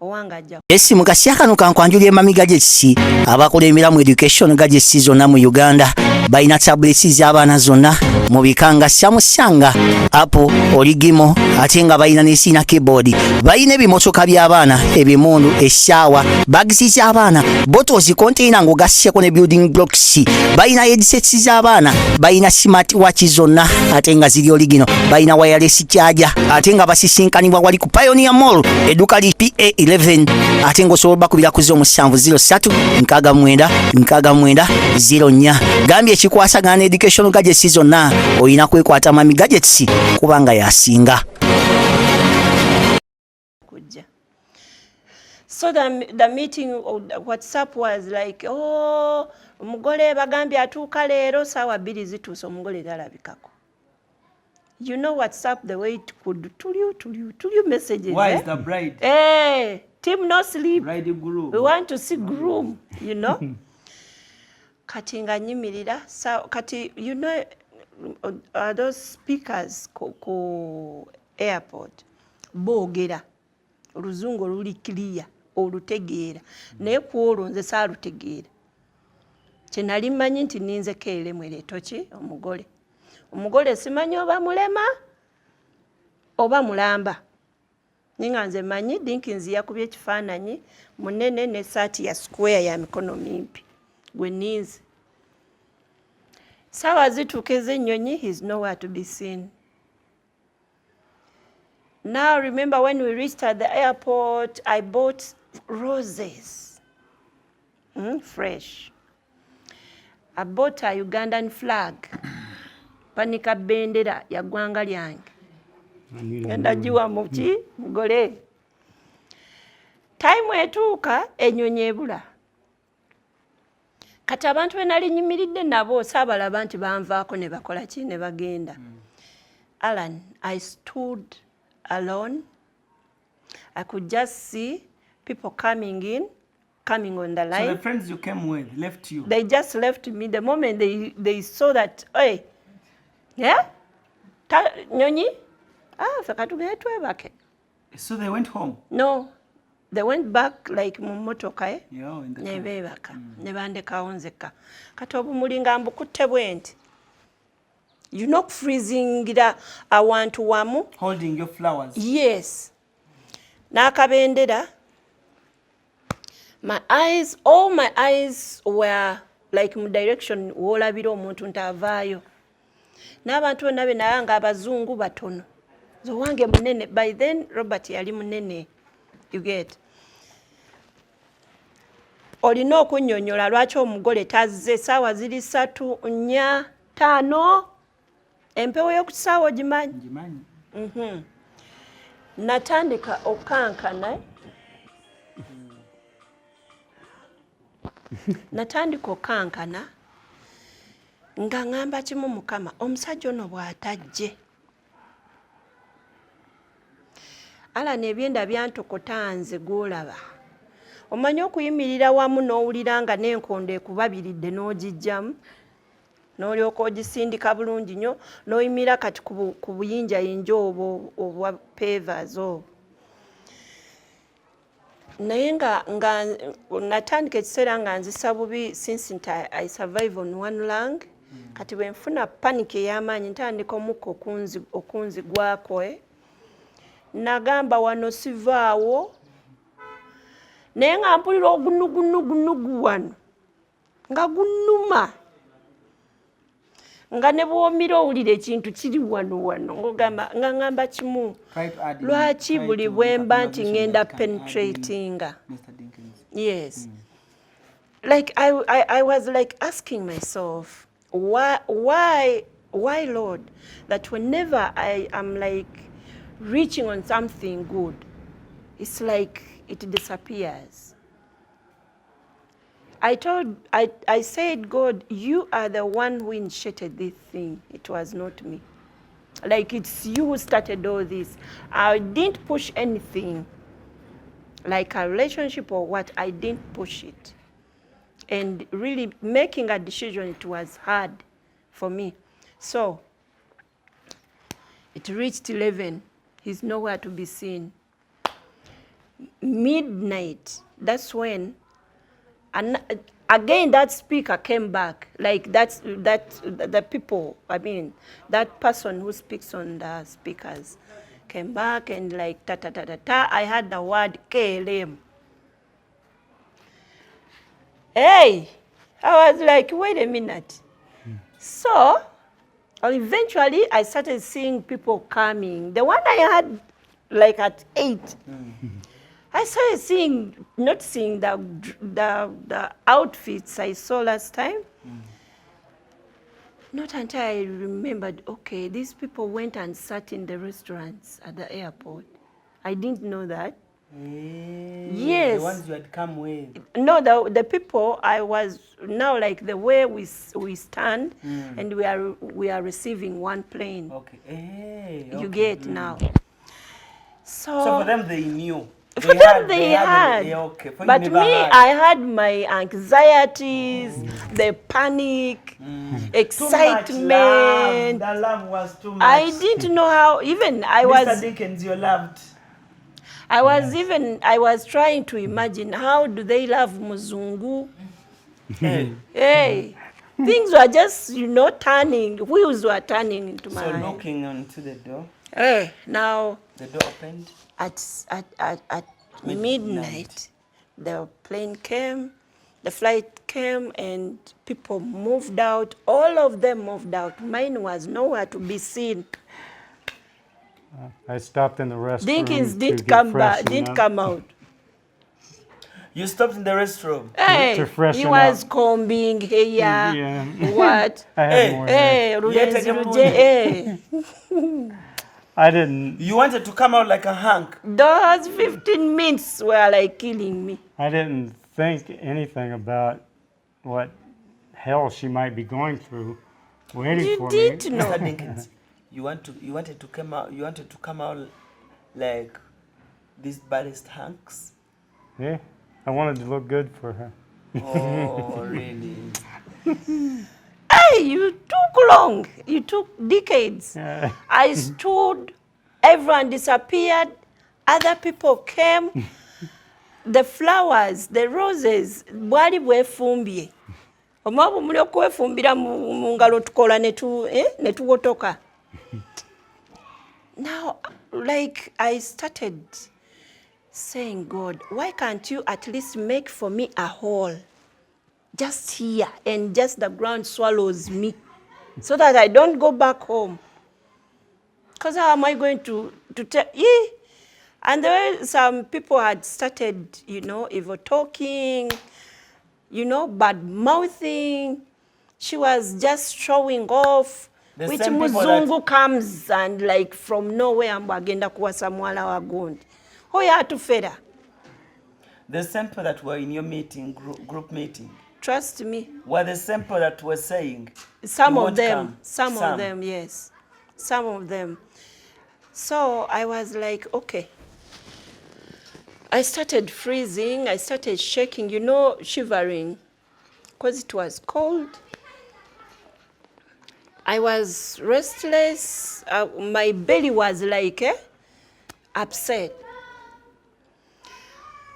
owange ajja. Esi mukasya kano kankwanjulira emamiga gy'ekisi abakola emiramu education gagesi zonna mu Uganda balina tablets z'abaana zonna mu bikanga syamusanga apo oligimo ate nga balina n'esiina keyboard balina ebimotoka by'abaana ebimundu essaawa bagisi z'abaana bottles container ng'ogasseko ne building blocks balina headsets z'abaana balina smart watch zonna ate nga ziri oligino balina wireless charger ate nga basisinkanibwa wali ku Pioneer Mall edduka li PA11 ate ng'osobola bakubira ku 0706696904 gambye ekikwasagana education gadgets zonna olina kwekwata mami gadgets kubanga yasinga. So the meeting WhatsApp was like, oh omugole bagambye atuuka leero saawa 2 zituuse omugole talabikako. You know WhatsApp the way it could tell you messages. Why is the bride? Hey, team no sleep. Bride groom. We want to see groom, you know. Kati nga nyimirira. So kati, you know, those speakers ku airport boogera oluzungu oluli clear olutegeera naye ku olwo nze saalutegeera. Kye nali mmanyi nti ninze keere mwereeto ki omugole simanyi oba mulema oba mulamba. Ninga nze manyi Dinkins yakubye ekifaananyi munene ne saati ya square ya mikono mimpi gwe ninze. Saawa zituuka ez'ennyonyi, he's nowhere to be seen. Now remember when we reached at the airport, I bought roses, fresh. I bought a Ugandan flag, panika bendera ya gwanga lyange. Ndagiwa muki mugole. Time etuuka ennyonyi ebula. Kati abantu be nali nyimiridde nabo saabalaba nti banvaako ne bakola ki ne bagenda. Alan, I stood alone. I could just see people coming on the line. So the friends you came with left you? They just left me. The moment they saw that, hey, yeah? Nyonyi? Fakatugere twebake. So they went home? No. They went back like mu motoka Yeah, in the car. ne beebaka ne bandekawo nzekka. Kati obumuli nga mbukutte bwe nti. You know freezingira awantu wamu. Holding your flowers? Yes. N'akabendera. All my eyes were like mu direction w'olabira omuntu ntavaayo. N'abantu bonna be naye nga abazungu batono. Zo wange munene. By then Robert yali munene. You get. Olina okunnyonnyola lwaki omugole tazze saawa ziri 3, 4, 5 empewo y'okukisaawa ogimanyi? Ngimanyi. Natandika okankana. Natandika okankana nga ngamba kimu Mukama, omusajja ono bw'atajje. Alan ebyenda byantokota nze gw'olaba. Omanyi okuyimirira wamu n'owulira nga n'enkondo ekubabiridde n'ogijjamu n'olyoka ogisindika bulungi nnyo n'oyimira kati ku buyinjayinja obwo obwa pavers obwo. Naye nga natandika ekiseera nga nzisa bubi since I survive on one lung. Kati bwe nfuna panic ey'amaanyi ntandika omukka okunzigwako. Nagamba wano sivaawo naye nga mpulira ogunugunugunugu wano nga gunuma nga ne bw'omira owulira ekintu kiri wano ng'ogamba nga ngamba kimu lwaki buli bwe mba nti ngenda penetratinga. Yes. Like I was like asking myself, why Lord, that whenever I am like reaching on something good, it's like it disappears. I said, God, you are the one who initiated this thing. It was not me. Like it's you who started all this. I didn't push anything. Like a relationship or what, I didn't push it. And really making a decision, it was hard for me. So it reached 11. He's nowhere to be seen. Midnight, that's when, and again that speaker came back. Like the people, I mean, that person who speaks on the speakers came back and like ta ta ta ta ta. I heard the word KLM. Hey, I was like, wait a minute. So eventually I started seeing people coming. The one I had like at 8. I started seeing, not seeing the outfits I saw last time. Not until I remembered, okay, these people went and sat in the restaurants at the airport. I didn't know that. Yes. The ones you had come with. No, the people I was now like the way we stand and we are receiving one plane. Okay. You get now. So for them they knew. For them they had. Okay. For but me, I had my anxieties, the panic, excitement. Too much love. The love was too much. I didn't know how, even I was... Mr. Dinkins, you loved. I was trying to imagine, how do they love Omuzungu? Hey, things were just, turning, wheels were turning into my So mind. knocking onto the door. Hey, now... The door opened. At midnight, the plane came, the flight came, and people moved out. All of them moved out. Mine was nowhere to be seen. I stopped in the restroom. Dinkins to did get come back, freshened did up. come out. You stopped in the restroom. Hey, to freshen he was up. combing hair. Yeah. What? I had more hair. Hey, I didn't. You wanted to come out like a hunk. those 15 minutes were like killing me. I didn't think anything about what hell she might be going through, waiting You for did me. know. Mr. Dinkins, you wanted to come out like these baddest hunks. Yeah, I wanted to look good for her. Oh, really? Hey, you took long. You took decades. Yeah. I stood, everyone disappeared, other people came. The flowers, the roses, bwali bwefumbye. Omwabu muli okwefumbira mu ngalo tukola ne tuwotoka. Now, like I started saying, God, why can't you at least make for me a hole? Just here, and just the ground swallows me, so that I don't go back home. Because how am I going to tell? And there were some people had started, evil talking, bad mouthing. She was just showing off. The Which same people Muzungu comes and like from nowhere mbagenda kuwasa mwala wa gondi. Hoya atufera. The same people that were in your meeting, group meeting. Trust me. Were the same people that were saying? Some you of won't them. come? Some of them, yes. Some of them. So I was like, okay. I started freezing. I started shaking, shivering, because it was cold. I was restless. My belly was like upset.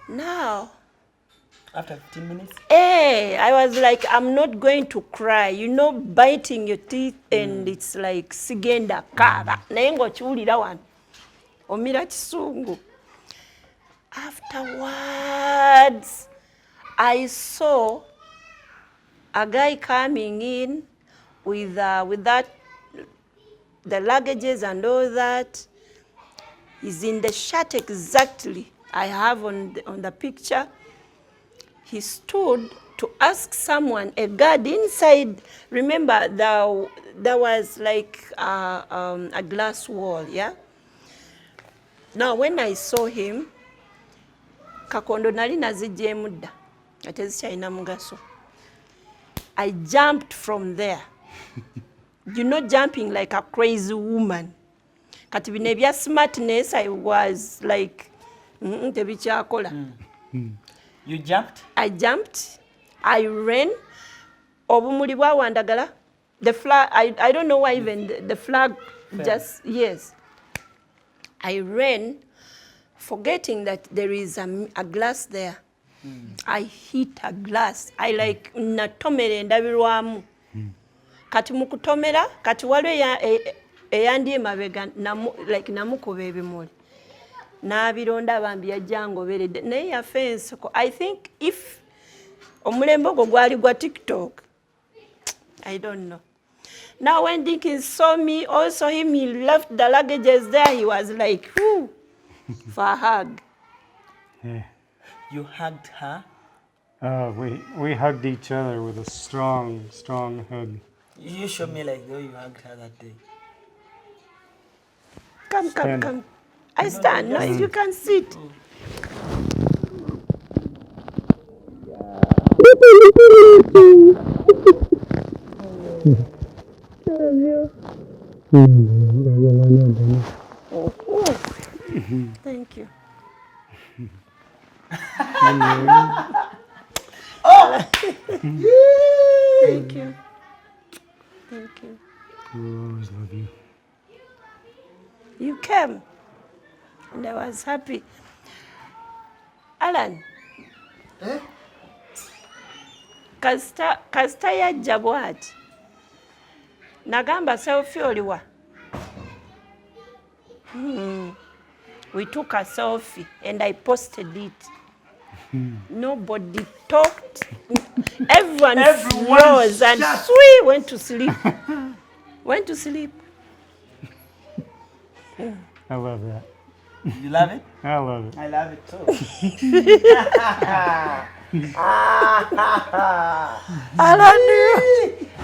Now, After 15 minutes? I was like, I'm not going to cry. Biting your teeth and it's like sigenda kaba. Naye ng'okiwulira wano. Omira kisungu. Afterwards, I saw a guy coming in with that, the luggages and all that. He's in the shirt exactly I have on the picture. He stood to ask someone, a guard inside. Remember, there was like a glass wall, yeah? Now, when I saw him, kakondo nali nazijjemu dda nga tezikyalina mugaso. I jumped from there. You know, jumping like a crazy woman. Kati bino ebya smartness, I was like, tebikyakola. You jumped? I jumped. I ran. Obumuli bwawandagala. The flag, I don't know why even the flag just, yes. I ran, forgetting that there is a glass there. I hit a glass. I like natomere ndabirwamu. Kati mukutomera, kati waliwo eyandi emabega like namukuba ebimuli. Nabironda bambi yajjangoberedde. Naye yafa enseko. I think if omulembe ogwo gwali gwa TikTok, I don't know. Now when Dickens saw me, also him, he left the luggages there. He was like, whoo, for a hug. Yeah. You hugged her? We hugged each other with a strong, strong hug. You showed me like the way you hugged her that day. Come. I stand. No, you can sit. Love you. Thank you. Thank you. Thank you. We'll always love you. You came, and I was happy. Alan, kasita yajja bw'ati nagamba selfie oliwa. We took a selfie and I posted it. Nobody talked. Everyone froze and went to sleep. Went to sleep. I love that. You love it? I love it. I love it too.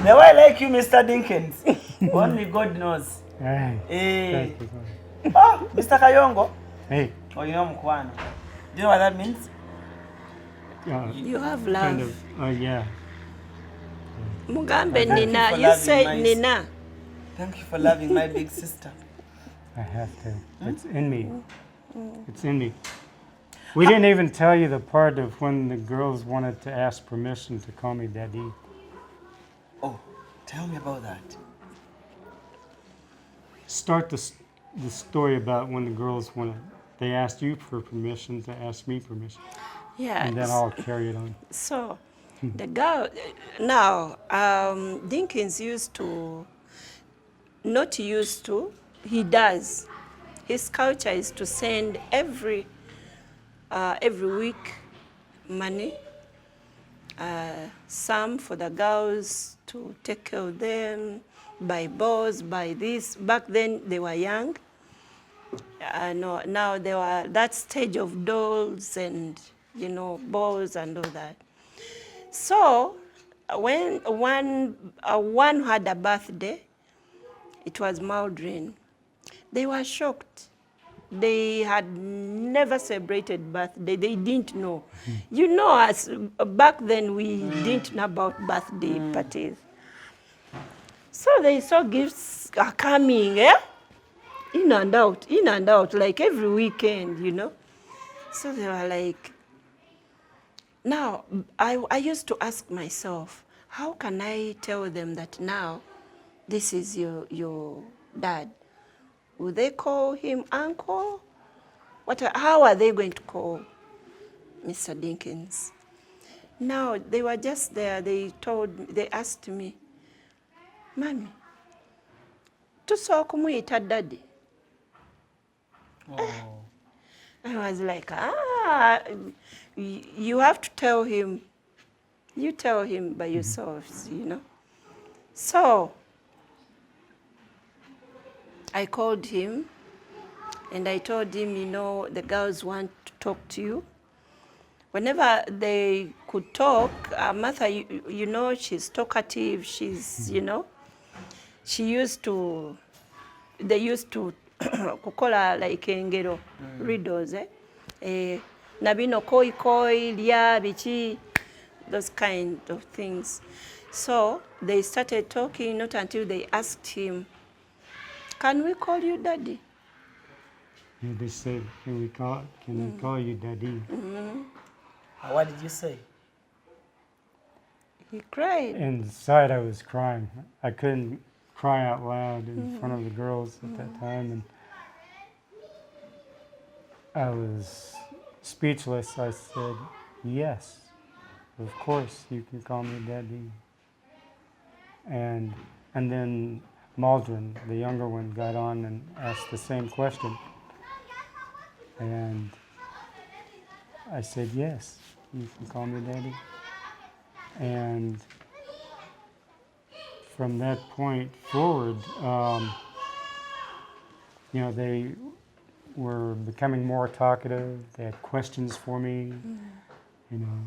The way I like you, Mr. Dinkins. Only God knows. Hey. Hey. Thank you. Oh, Mr. Kayongo. Hey. Oh, you know Mkwano. Do you know what that means? You have love. Kind of, yeah. Mugambe Thank you Nina. for You loving say my Nina. Thank you for loving my big sister. I have to. It's in me. It's in me. We didn't even tell you the part of when the girls wanted to ask permission to call me Daddy. Oh, tell me about that. Start the story about when the girls they asked you for permission to ask me permission. Yeah. And then I'll carry it on. So, the girl, now, Dinkins he does. His culture is to send every week money, some for the girls to take care of them, buy balls, buy this. Back then they were young. No, now they were that stage of dolls and, you know, balls and all that. So when one had a birthday, it was Maldrin. They were shocked. They had never celebrated birthday. They didn't know. You know, as back then we didn't know about birthday parties. So they saw gifts are coming, in and out, like every weekend, you know. So they were like, now, I used to ask myself, how can I tell them that now this is your dad? Will they call him uncle? How are they going to call Mr. Dinkins? Now, they were just there. They asked me, Mommy, tusobola kumuyita daddy? Oh. I was like, you have to tell him. You tell him by yourselves, you know. So I called him and I told him, you know, the girls want to talk to you. Whenever they could talk, Martha, you know, she's talkative, she's, you know, they used to kukola like engero riddles, nabino koi koi, lya, bichi, those kind of things. So they started talking, not until they asked him, can we call you daddy? Yeah, they said, can I call you daddy? What did you say? He cried. Inside I was crying. I couldn't cry out loud in front of the girls at that time, and I was speechless. I said, yes, of course you can call me daddy. And then Maldron, the younger one, got on and asked the same question. And I said, yes, you can call me daddy. And from that point forward, you know, they were becoming more talkative. They had questions for me, you know,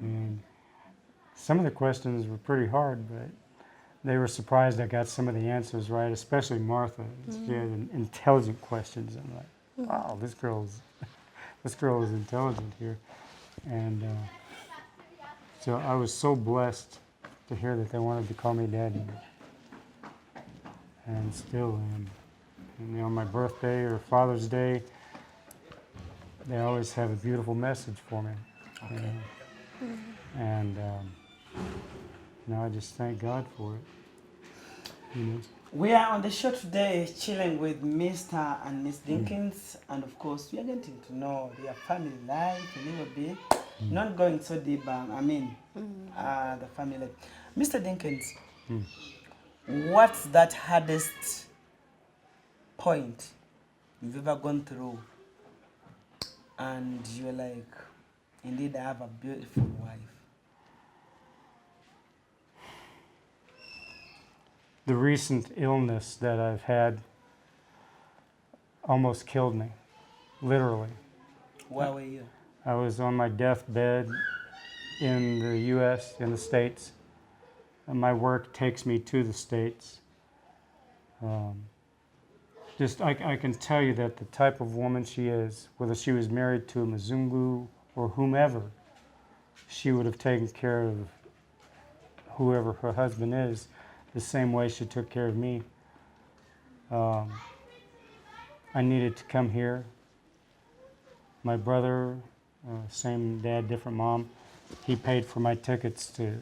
and some of the questions were pretty hard, but they were surprised I got some of the answers right, especially Martha. She had intelligent questions. I'm like, wow, this girl is intelligent here. And so I was so blessed to hear that they wanted to call me daddy, and still am. And, you know, my birthday or Father's Day, they always have a beautiful message for me. Okay. You know? And you know, I just thank God for it. You know? We are on the show today chilling with Mr. and Miss Dinkins, and of course we are getting to know their family life a little bit. Not going so deep, the family life. Mr. Dinkins, what's that hardest point you've ever gone through and you're like, indeed I have a beautiful wife? The recent illness that I've had almost killed me, literally. Where were you? I was on my deathbed in the U.S., in the States. And my work takes me to the States. I can tell you that the type of woman she is, whether she was married to a Omuzungu or whomever, she would have taken care of whoever her husband is the same way she took care of me. I needed to come here. My brother, same dad, different mom, he paid for my tickets to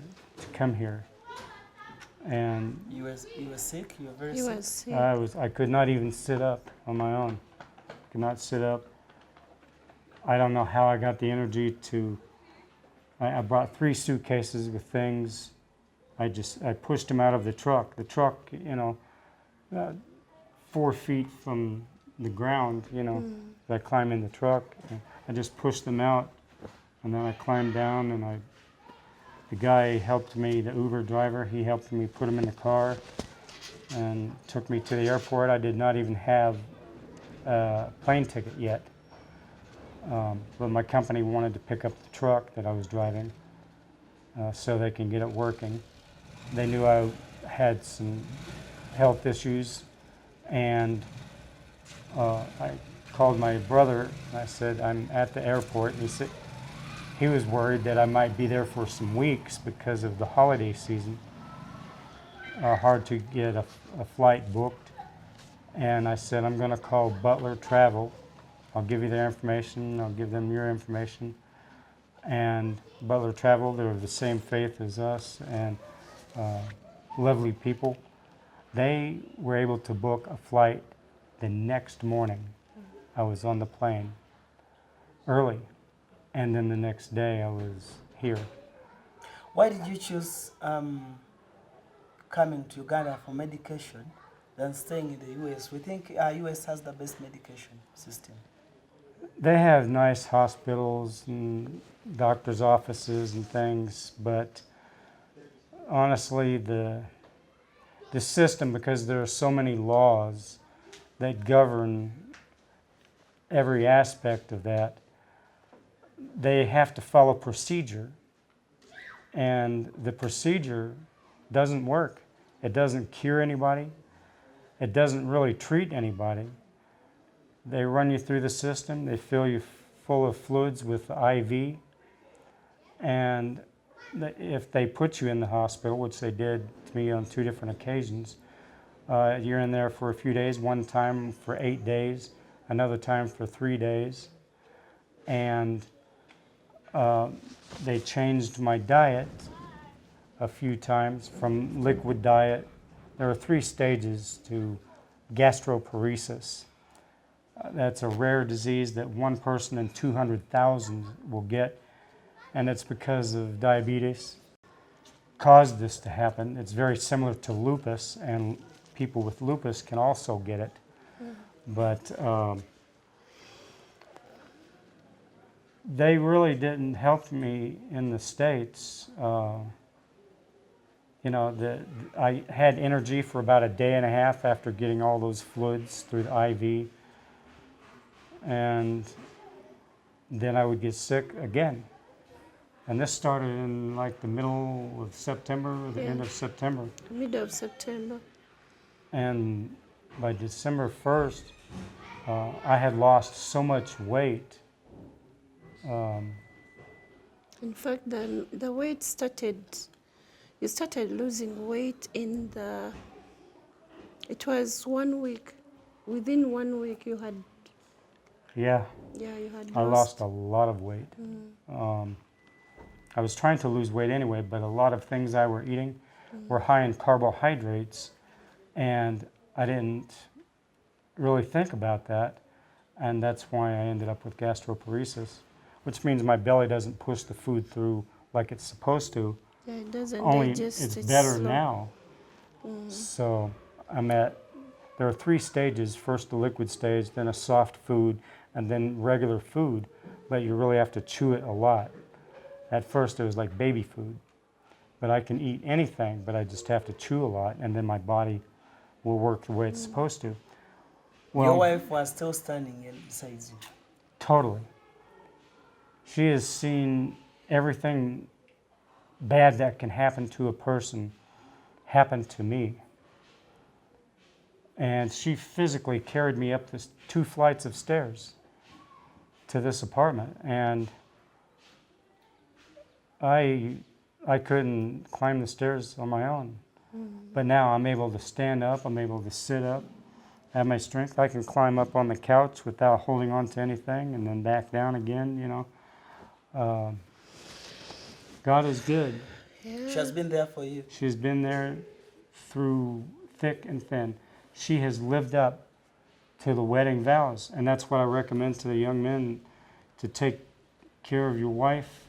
come here. And You were sick? You were very He sick? was sick. I could not even sit up on my own. Could not sit up. I don't know how I got the energy to. I brought 3 suitcases with things. I pushed them out of the truck. The truck, you know, 4 feet from the ground, you know. I climbed in the truck. And I just pushed them out, and then I climbed down, and the guy helped me, the Uber driver, he helped me put them in the car and took me to the airport. I did not even have a plane ticket yet, but my company wanted to pick up the truck that I was driving so they can get it working. They knew I had some health issues, and I called my brother. And I said, I'm at the airport. And he was worried that I might be there for some weeks because of the holiday season. Hard to get a flight booked. And I said, I'm going to call Butler Travel. I'll give you their information. I'll give them your information. And Butler Travel, they're the same faith as us, and lovely people. They were able to book a flight the next morning. I was on the plane early, and then the next day I was here. Why did you choose coming to Uganda for medication than staying in the US? We think US has the best medication system. They have nice hospitals and doctors' offices and things, but honestly, the system, because there are so many laws that govern every aspect of that, they have to follow procedure, and the procedure doesn't work. It doesn't cure anybody. It doesn't really treat anybody. They run you through the system. They fill you full of fluids with IV, and if they put you in the hospital, which they did to me on 2 different occasions, you're in there for a few days, one time for 8 days, another time for 3 days, and they changed my diet a few times from liquid diet. There are 3 stages to gastroparesis. That's a rare disease that 1 person in 200,000 will get, and it's because of diabetes caused this to happen. It's very similar to lupus, and people with lupus can also get it. But they really didn't help me in the States. You know, I had energy for about a day and a half after getting all those fluids through the IV, and then I would get sick again. And this started in like the middle of September, or the end of September. Middle of September. And by December 1st, I had lost so much weight. In fact, the weight started, you started losing weight in the, it was 1 week. Within 1 week you had, Yeah, you had I lost a lot of weight. I was trying to lose weight anyway, but a lot of things I were eating were high in carbohydrates, and I didn't really think about that, and that's why I ended up with gastroparesis, which means my belly doesn't push the food through like it's supposed to. Yeah, it doesn't Only digest. it's better slow. now. So there are 3 stages: first the liquid stage, then a soft food, and then regular food, but you really have to chew it a lot. At first it was like baby food, but I can eat anything, but I just have to chew a lot, and then my body will work the way it's supposed to. Well, Your wife was still standing inside you. totally. She has seen everything bad that can happen to a person happen to me. And she physically carried me up this 2 flights of stairs to this apartment, and I couldn't climb the stairs on my own. But now I'm able to stand up, I'm able to sit up, have my strength. I can climb up on the couch without holding on to anything and then back down again, you know. God is good. She has been there for you. She's been there through thick and thin. She has lived up to the wedding vows, and that's what I recommend to the young men, to take care of your wife.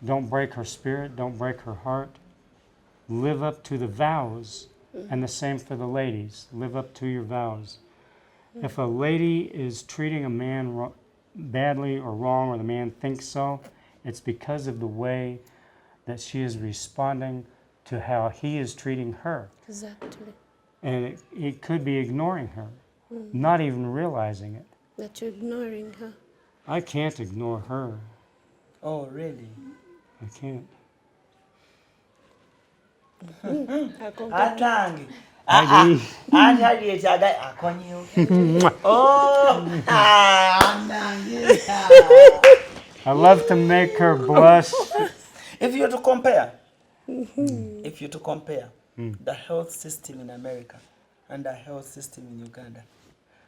Don't break her spirit, don't break her heart. Live up to the vows, and the same for the ladies. Live up to your vows. If a lady is treating a man badly or wrong, or the man thinks so, it's because of the way that she is responding to how he is treating her. Exactly. And it could be ignoring her, not even realizing it. That you're ignoring her. I can't ignore her. Oh, really? I can't. Atangi. I do. Anti echaga akonyo. Oh. I love to make her blush. If you're to compare, the health system in America and the health system in Uganda,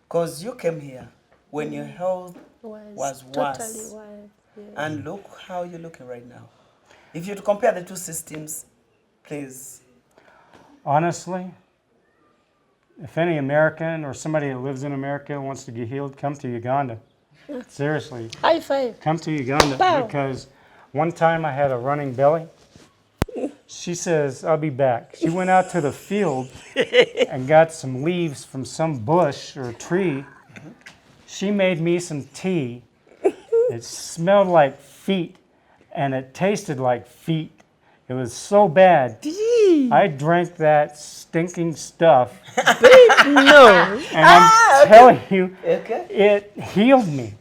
because you came here when your health was worse, totally wild. Yeah. and look how you're looking right now. If you're to compare the 2 systems, please. Honestly, if any American or somebody that lives in America wants to get healed, come to Uganda. Seriously, High five. come to Uganda. Wow. Because one time I had a running belly. She says, I'll be back. She went out to the field and got some leaves from some bush or tree. She made me some tea. It smelled like feet, and it tasted like feet. It was so bad. I drank that stinking stuff. No. And I'm telling you, Okay. it healed me.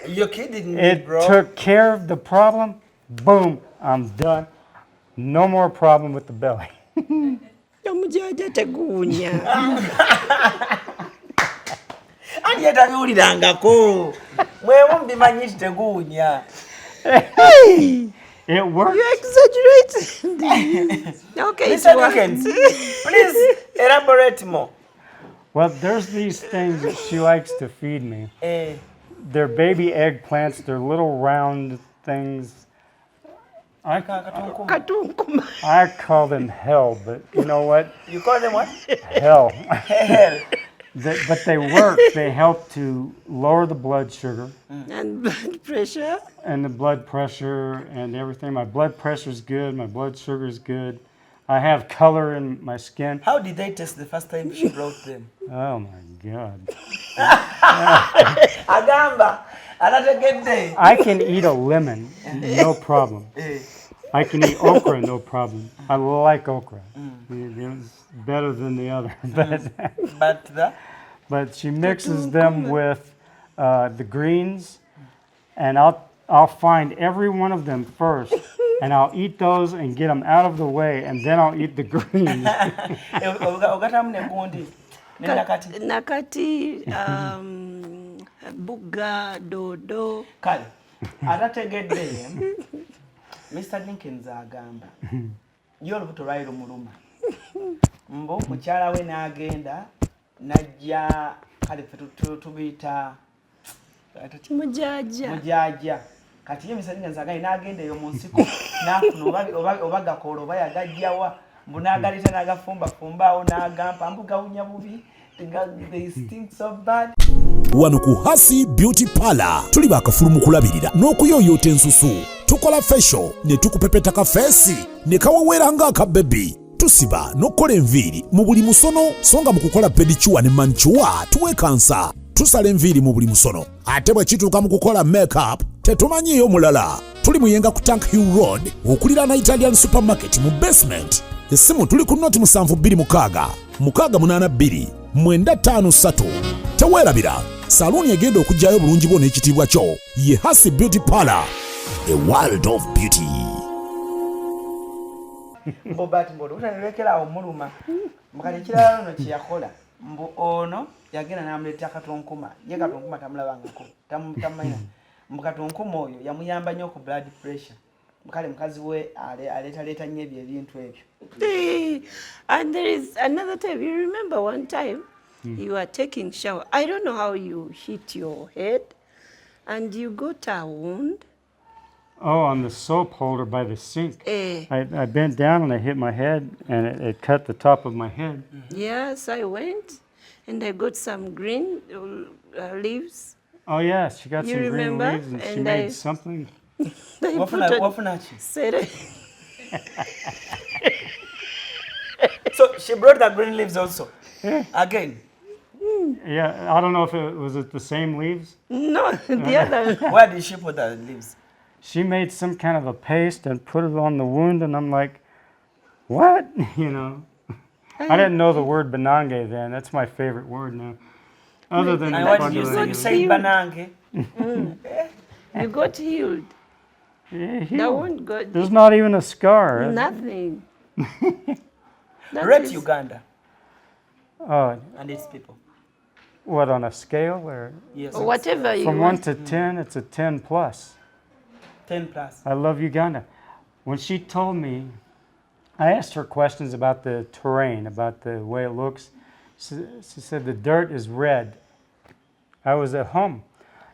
You're kidding me, It bro. took care of the problem. Boom, I'm done. No more problem with the belly. Omujaja teguunya. Ani yatabiwulirangako. Mwewe mbimanyi kiteguunya. It worked. You exaggerate. Okay, it Mr. worked. Dickens, please elaborate more. Well, there's these things that she likes to feed me. Eh, They're baby eggplants. They're little round things. kakatunkumu. Katunkuma. I call them hell, but you know what? You call them what? Hell. Hell. But they work. They help to lower the blood sugar And blood pressure. and the blood pressure and everything. My blood pressure's good. My blood sugar's good. I have color in my skin. How did they taste the first time she brought them? Oh my God. Agamba, anategedde. I can eat a lemon, no problem. Eh, I can eat okra, no problem. I like okra. It's better than the other. But she mixes them with the greens, and I'll find every one of them first, and I'll eat those and get them out of the way, and then I'll eat the greens. ogatamu ne gundi. Ne nakati. Nakati, buga, dodo. Kale, atategedde. Mr. Dickens agamba. Yo olubuto lwali lumuluma. Mbo mukyalawe n'agenda najja kale ffe tubiyita Mujaja. kati ye Mr. Dickens agaye n'agenda eyo mu nsiko n'afuna oba gakoola oba yagajjawa mbu n'agaleeta n'agafumbafumba n'agampa mbu gawunya bubi they stink so bad. Wano ku Hasi Beauty Parlor tuli bakafulu mu kulabirira n'okuyooyoota ensusu. Tukola facial ne tukupepeta ka feesi ne kawawera nga akabebi. Tusiba n'okukola enviiri mu buli musono, songa mu kukola pedicure ne manicure tuwekansa. Tusala enviiri mu buli musono. Ate bwe kituuka mu kukola makeup tetumanyiiyo mulala. Tuli muyenga ku Tank Hill Road okuliraana Italian Supermarket mu basement. Essimu tuli ku noti 7266 682 953. Teweerabira, saluuni egenda okujjayo bulungi bwo n'ekitiibwa kyo ye Hasi Beauty Parlor, a world of beauty. Mbu bati mbu utanilekera omuluma. Mukali kirala no kyeyakola. Mbu ono yagenda n'amuleetera katonkuma. Ye katonkuma tamulabangako. Tamumayina. Mbu katonkuma oyo yamuyamba nnyo ku blood pressure. Mukale mukazi we aleeta nnyo ebyo ebintu ebyo. And there is another time. You remember one time you were taking shower. I don't know how you hit your head, and you got a wound. Oh, on the soap holder by the sink. Eh. I bent down and I hit my head, and it cut the top of my head. Yes, I went, and I got some green leaves. Oh yeah, she got You some green remember? leaves, and she And made I- something. They put on Wafunachi. cere- So she brought the green leaves also. Again. Yeah, I don't know if it was the same leaves. No, the other. Where did she put the leaves? She made some kind of a paste and put it on the wound, and I'm like, what? You know, I didn't know the word banange then. That's my favorite word now. Other than And the what did you say? bundle You of- said banange. You got healed. Yeah, That healed. one got There's not even a scar. nothing. That Rate is- Uganda Oh, and its people. what, on a scale or Yes. Whatever you from 1 want. to 10? It's a 10 plus. 10 plus. I love Uganda. When she told me, I asked her questions about the terrain, about the way it looks. She said the dirt is red. I was at home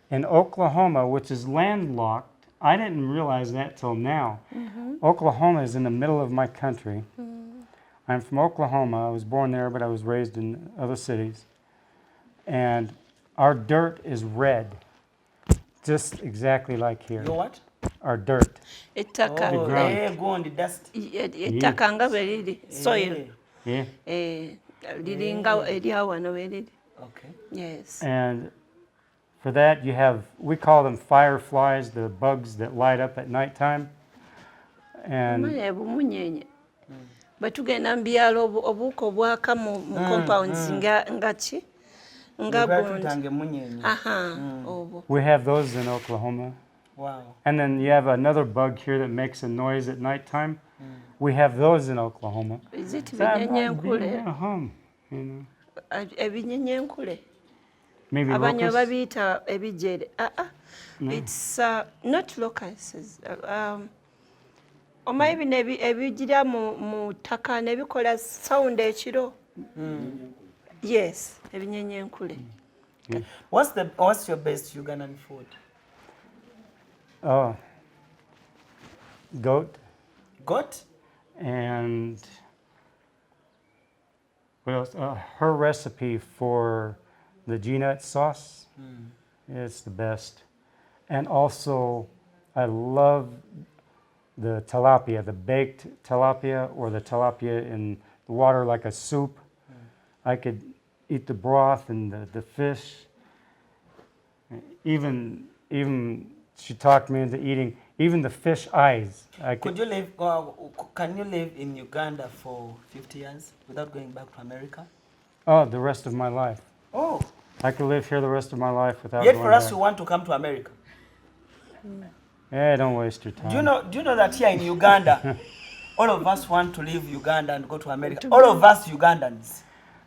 in Oklahoma, which is landlocked. I didn't realize that till now. Oklahoma is in the middle of my country. I'm from Oklahoma. I was born there, but I was raised in other cities. And our dirt is red, just exactly like here. You what? Our dirt. Ettaka. Oh, ground. go on the dust. Ettaka nga bwe liri. Soil. Yeah. Liringa erya wano bwe liri. Okay. Yes. And For that, you have, we call them fireflies, the bugs that light up at nighttime. And bumunyenye bwe tugenda mu byalo obuuka obwaka mu compounds nga ki nga we have those in Oklahoma. Wow. And then you have another bug here that makes a noise at nighttime. We have those in Oklahoma. Is it Ebinyenyenkule? You know. Ebinyenyenkule? Maybe Abanya locusts? babiyita ebijere. It's not locusts. Omanyi bino ebigira mu ttaka ne bikola sound ekiro. Yes, ebinyenyenkule. What's your best Ugandan food? Oh, goat. Goat? And what else? Her recipe for the G-nut sauce is the best. And also, I love the tilapia, the baked tilapia or the tilapia in the water like a soup. I could eat the broth and the fish. Even she talked me into eating even the fish eyes. Can you live in Uganda for 50 years without going back to America? Oh, the rest of my life. Oh. I could live here the rest of my life without Yet going for us, back. you want to come to America. Yeah, don't waste your time. Do you know that here in Uganda, all of us want to leave Uganda and go to America? All of us Ugandans.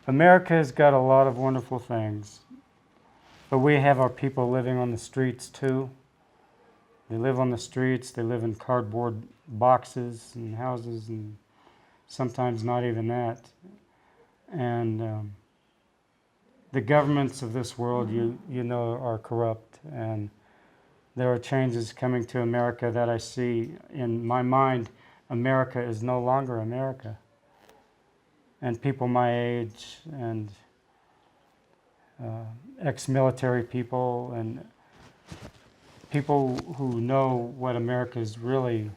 America has got a lot of wonderful things. But we have our people living on the streets too. They live on the streets, they live in cardboard boxes and houses, and sometimes not even that. And the governments of this world, you know, are corrupt, and there are changes coming to America that I see. In my mind, America is no longer America. And people my age and ex-military people and people who know what America is really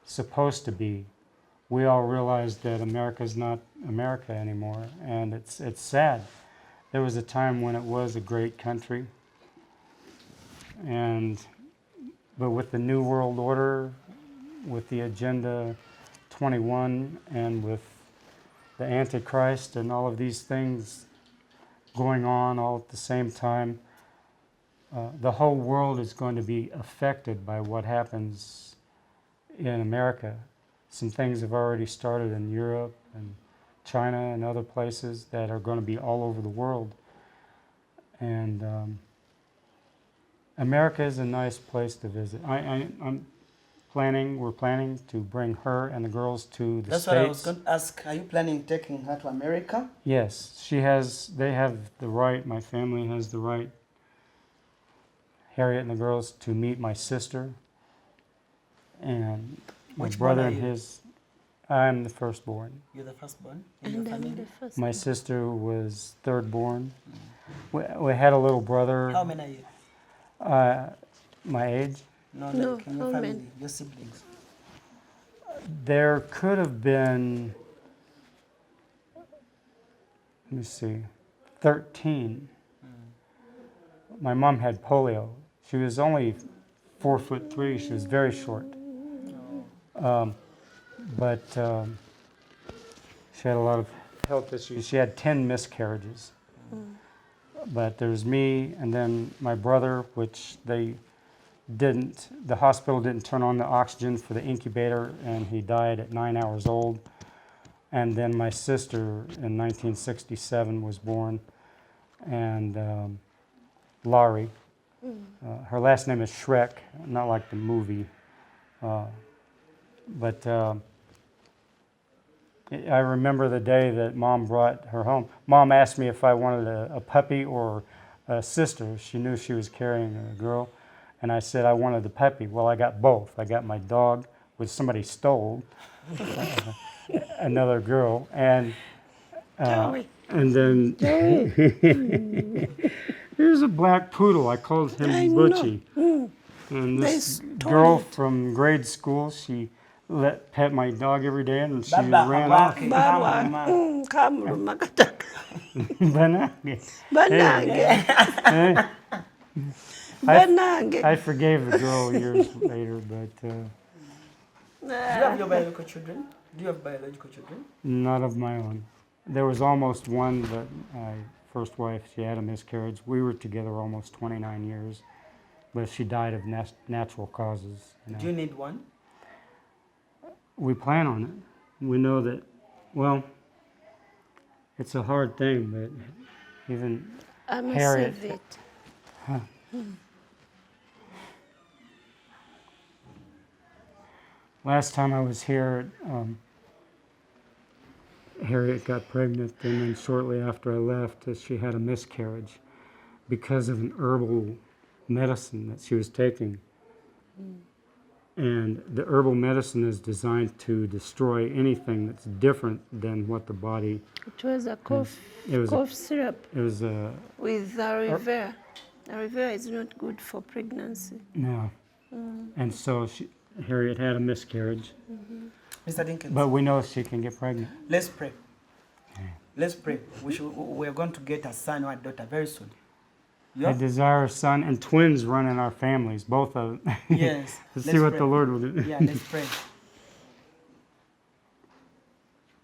supposed to be, we all realize that America is not America anymore, and it's sad. There was a time when it was a great country, but with the New World Order, with the Agenda 21, and with the Antichrist and all of these things going on all at the same time, the whole world is going to be affected by what happens in America. Some things have already started in Europe and China and other places that are going to be all over the world. And America is a nice place to visit. We're planning to bring her and the girls to the States. That's what I was going to ask. Are you planning taking her to America? Yes, they have the right, my family has the right, Harriet and the girls, to meet my sister and my brother and his. I'm the firstborn. You're the firstborn in your family? My sister was thirdborn. We had a little brother. How many are you? My age? No, like in your family, your siblings. There could have been, let me see, 13. My mom had polio. She was only 4'3". She was very short. But she had a lot of health issues. She had 10 miscarriages. But there's me and then my brother, which the hospital didn't turn on the oxygen for the incubator, and he died at 9 hours old. And then my sister in 1967 was born, and Laurie. Her last name is Shrek, not like the movie. But I remember the day that Mom brought her home. Mom asked me if I wanted a puppy or a sister. She knew she was carrying a girl. And I said I wanted the puppy. Well, I got both. I got my dog, which somebody stole, another girl, and then here's a black poodle. I called him Butchie. And this girl from grade school, she pet my dog every day, and she ran off. Banange. I forgave the girl years later, but Do you have your biological children? Do you have biological children? not of my own. There was almost one, but my first wife, she had a miscarriage. We were together almost 29 years, but she died of natural causes. You know. Do you need one? We plan on it. We know that, well, it's a hard thing, but even I'm Harriet. save it. Huh. Last time I was here, Harriet got pregnant, and then shortly after I left, she had a miscarriage because of an herbal medicine that she was taking. And the herbal medicine is designed to destroy anything that's different than what the body. It was a cough, It was cough syrup It was a with aloe vera. Aloe vera is not good for pregnancy. no, and so Harriet had a miscarriage, Mr. Dinkins, but we know she can get pregnant. let's pray. Let's pray. We're going to get a son or a daughter very soon. I Yeah? desire a son and twins run in our families, both of them. Yes. Let's let's see what pray. the Lord will do. Yeah, let's pray.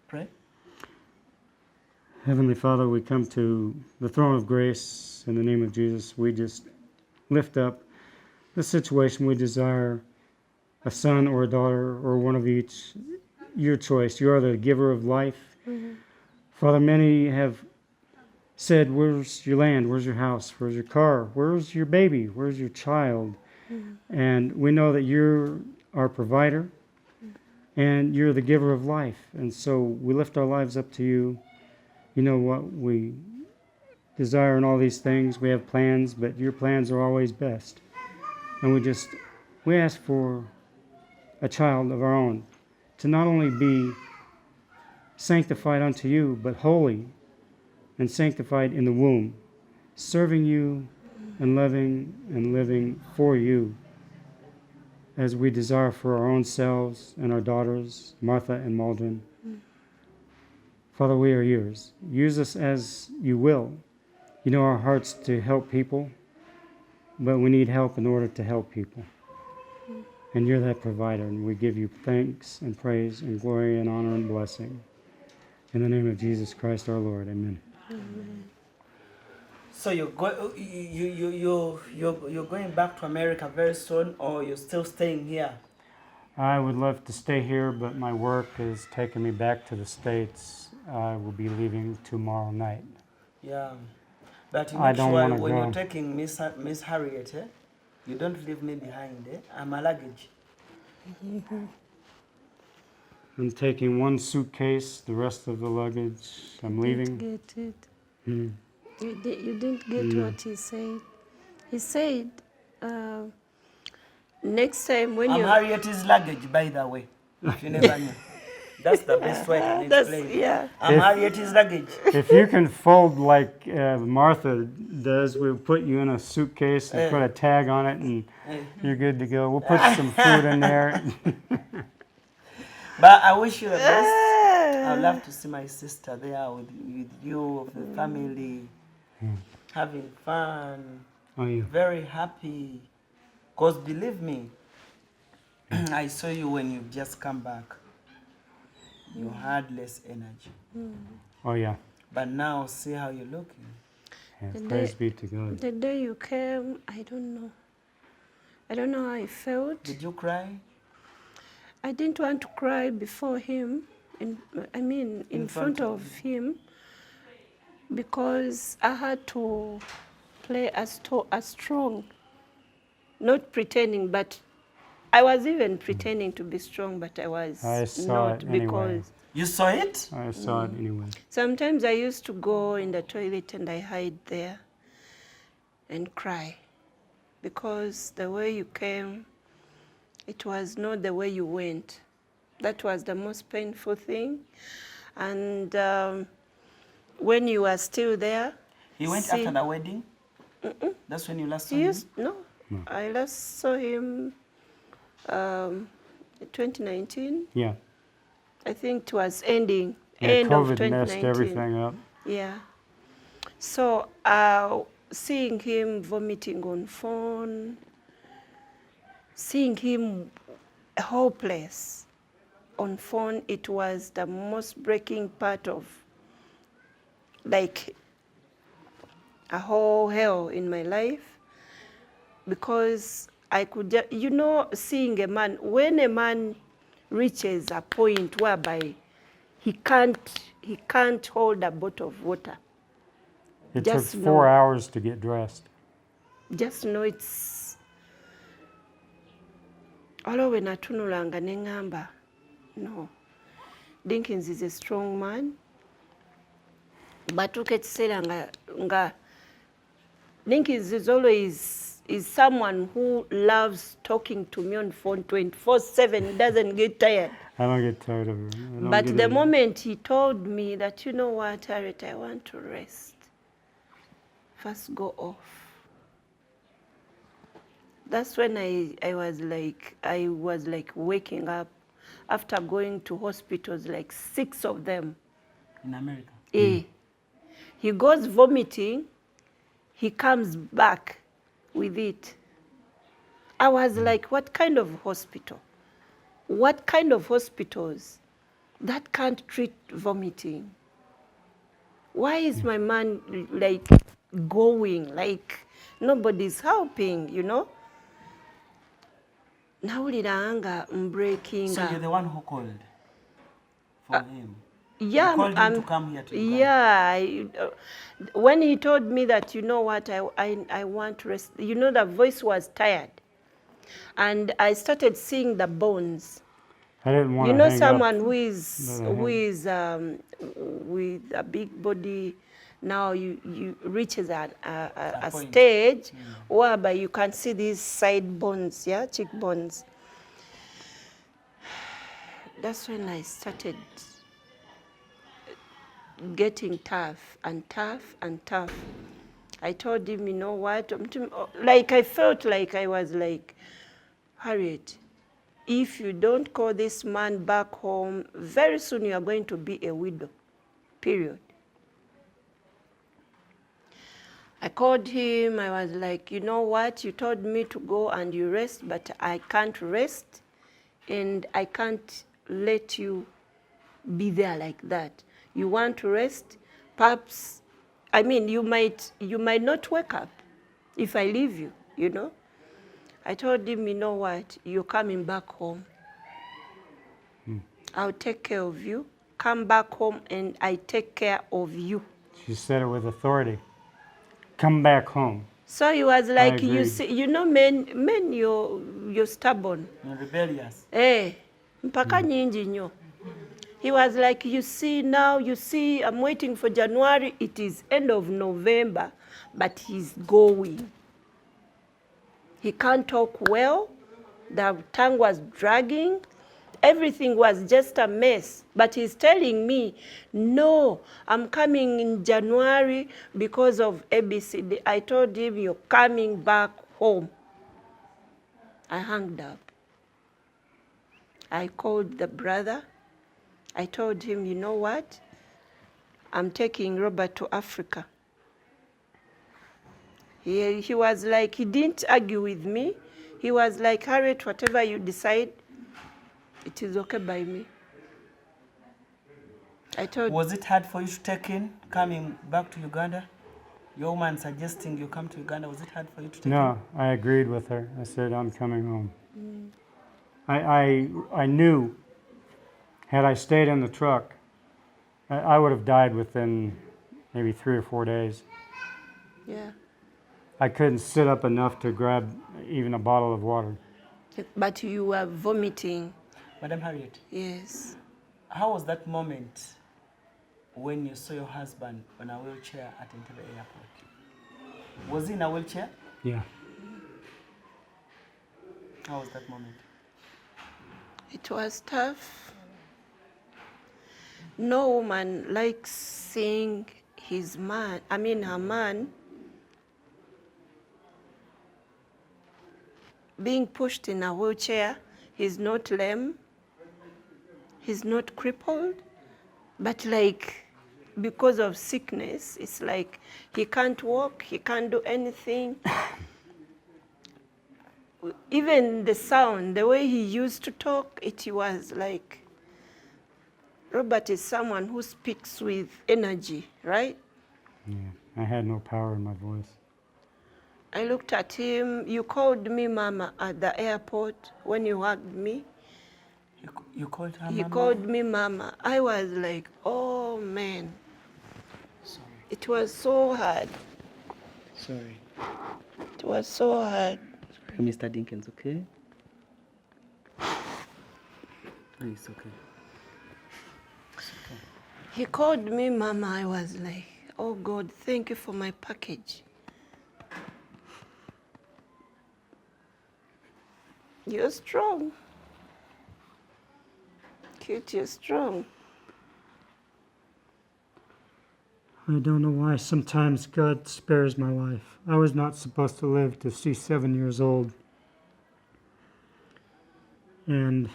Pray. Heavenly Father, we come to the throne of grace in the name of Jesus. We just lift up the situation. We desire a son or a daughter or one of each. Your choice. You are the giver of life. Father, many have said, where's your land? Where's your house? Where's your car? Where's your baby? Where's your child? And we know that you're our provider and you're the giver of life. And so we lift our lives up to you. You know what we desire in all these things. We have plans, but your plans are always best. And we ask for a child of our own to not only be sanctified unto you, but holy and sanctified in the womb, serving you and loving and living for you as we desire for our own selves and our daughters, Martha and Maldron. Father, we are yours. Use us as you will. You know our hearts to help people, but we need help in order to help people. And you're that provider, and we give you thanks and praise and glory and honor and blessing. In the name of Jesus Christ our Lord, amen. So you're going back to America very soon, or you're still staying here? I would love to stay here, but my work is taking me back to the States. I will be leaving tomorrow night. Yeah, but you I make don't sure wanna when go. you're taking Miss Harriet, you don't leave me behind. I'm a luggage. I'm taking one suitcase, the rest of the luggage. I'm leaving. Get it. Mm. You didn't get No. what he said. He said, next time when you... Harriet's luggage, by the way, if you never knew. That's the best way I can explain. Yeah. I'm Harriet's luggage. If you can fold like Martha does, we'll put you in a suitcase and put a tag on it, and you're good to go. We'll put some food in there. But I wish you the best. I'd love to see my sister there with you, the family, having fun, Oh, yeah. very happy. Because believe me, I saw you when you just come back. You had less energy. Oh, yeah. But now see how you're looking. Yeah, The praise day- be to God. The day you came, I don't know. I don't know how I felt. Did you cry? I didn't want to cry before him, in front of him, because I had to play as strong, not pretending, but I was even pretending to be strong, but I was I saw not it anyway. because You saw it? I saw it anyway. sometimes I used to go in the toilet and I hide there and cry because the way you came, it was not the way you went. That was the most painful thing. And when you were still there, He went See- after the wedding? That's when you last saw he him? used, no, I last saw him 2019. Yeah. I think it was end Yeah, of COVID 2019. messed everything up. Yeah. So seeing him vomiting on phone, seeing him hopeless on phone, it was the most breaking part of like a whole hell in my life, because I could, you know, seeing a man, when a man reaches a point whereby he can't hold a bottle of water. It Just took 4 know. hours to get dressed. Just know it's olwo natunulanga neŋŋamba, no, Dinkins is a strong man, batuuka ekiseera nga Dinkins is always someone who loves talking to me on phone 24/7. He doesn't get tired. I don't get tired of it. But the moment he told me that, you know what, Harriet, I want to rest, first go off. That's when I was like waking up after going to hospitals, like 6 of them. In America? He goes vomiting, he comes back with it. I was like, what kind of hospital? What kind of hospitals that can't treat vomiting? Why is my man like going, like nobody's helping, you know? Nawulira breaking. So you're the one who called for him? Yeah, you called him to come here to Uganda. Yeah. When he told me that, you know what, I want to rest, you know, the voice was tired. And I started seeing the bones. I didn't want you to know, hang someone up. who is with a big body, now you reaches a stage whereby you can see these side bones, yeah, cheekbones. That's when I started getting tough and tough and tough. I told him, you know what, like I felt like I was like, Harriet, if you don't call this man back home, very soon you are going to be a widow, period. I called him, I was like, you know what, you told me to go and you rest, but I can't rest, and I can't let you be there like that. You want to rest, perhaps, I mean, you might not wake up if I leave you, you know. I told him, you know what, you're coming back home. I'll take care of you. Come back home and I take care of you. She said it with authority. Come back home. So he was like, you see, you know, men you're stubborn. You're rebellious. Mpaka nyingi nyo. He was like, you see now, you see, I'm waiting for January. It is end of November, but he's going. He can't talk well. The tongue was dragging. Everything was just a mess. But he's telling me, no, I'm coming in January because of ABCD. I told him, you're coming back home. I hung up. I called the brother. I told him, you know what? I'm taking Robert to Africa. He was like, he didn't argue with me. He was like, Harriet, whatever you decide, it is okay by me. I told. Was it hard for you to take in coming back to Uganda? Your woman suggesting you come to Uganda, was it hard for you to take in? No, I agreed with her. I said, I'm coming home. I knew, had I stayed in the truck, I would have died within maybe 3 or 4 days. Yeah. I couldn't sit up enough to grab even a bottle of water. But you were vomiting. Madam Harriet? Yes. How was that moment when you saw your husband on a wheelchair at Entebbe Airport? Was he in a wheelchair? Yeah. How was that moment? It was tough. No woman likes seeing her man, being pushed in a wheelchair. He's not lame, he's not crippled, but like because of sickness. It's like he can't walk, he can't do anything. Even the sound, the way he used to talk, it was like, Robert is someone who speaks with energy, right? Yeah, I had no power in my voice. I looked at him. You called me Mama at the airport when you hugged me. You called her He Mama? called me Mama. I was like, oh man. Sorry. It was so hard. Sorry. It was so hard. Mr. Dinkins, okay? It's okay. It's okay. He called me Mama. I was like, oh God, thank you for my package. You're strong. Kate, you're strong. I don't know why sometimes God spares my life. I was not supposed to live to see 7 years old. And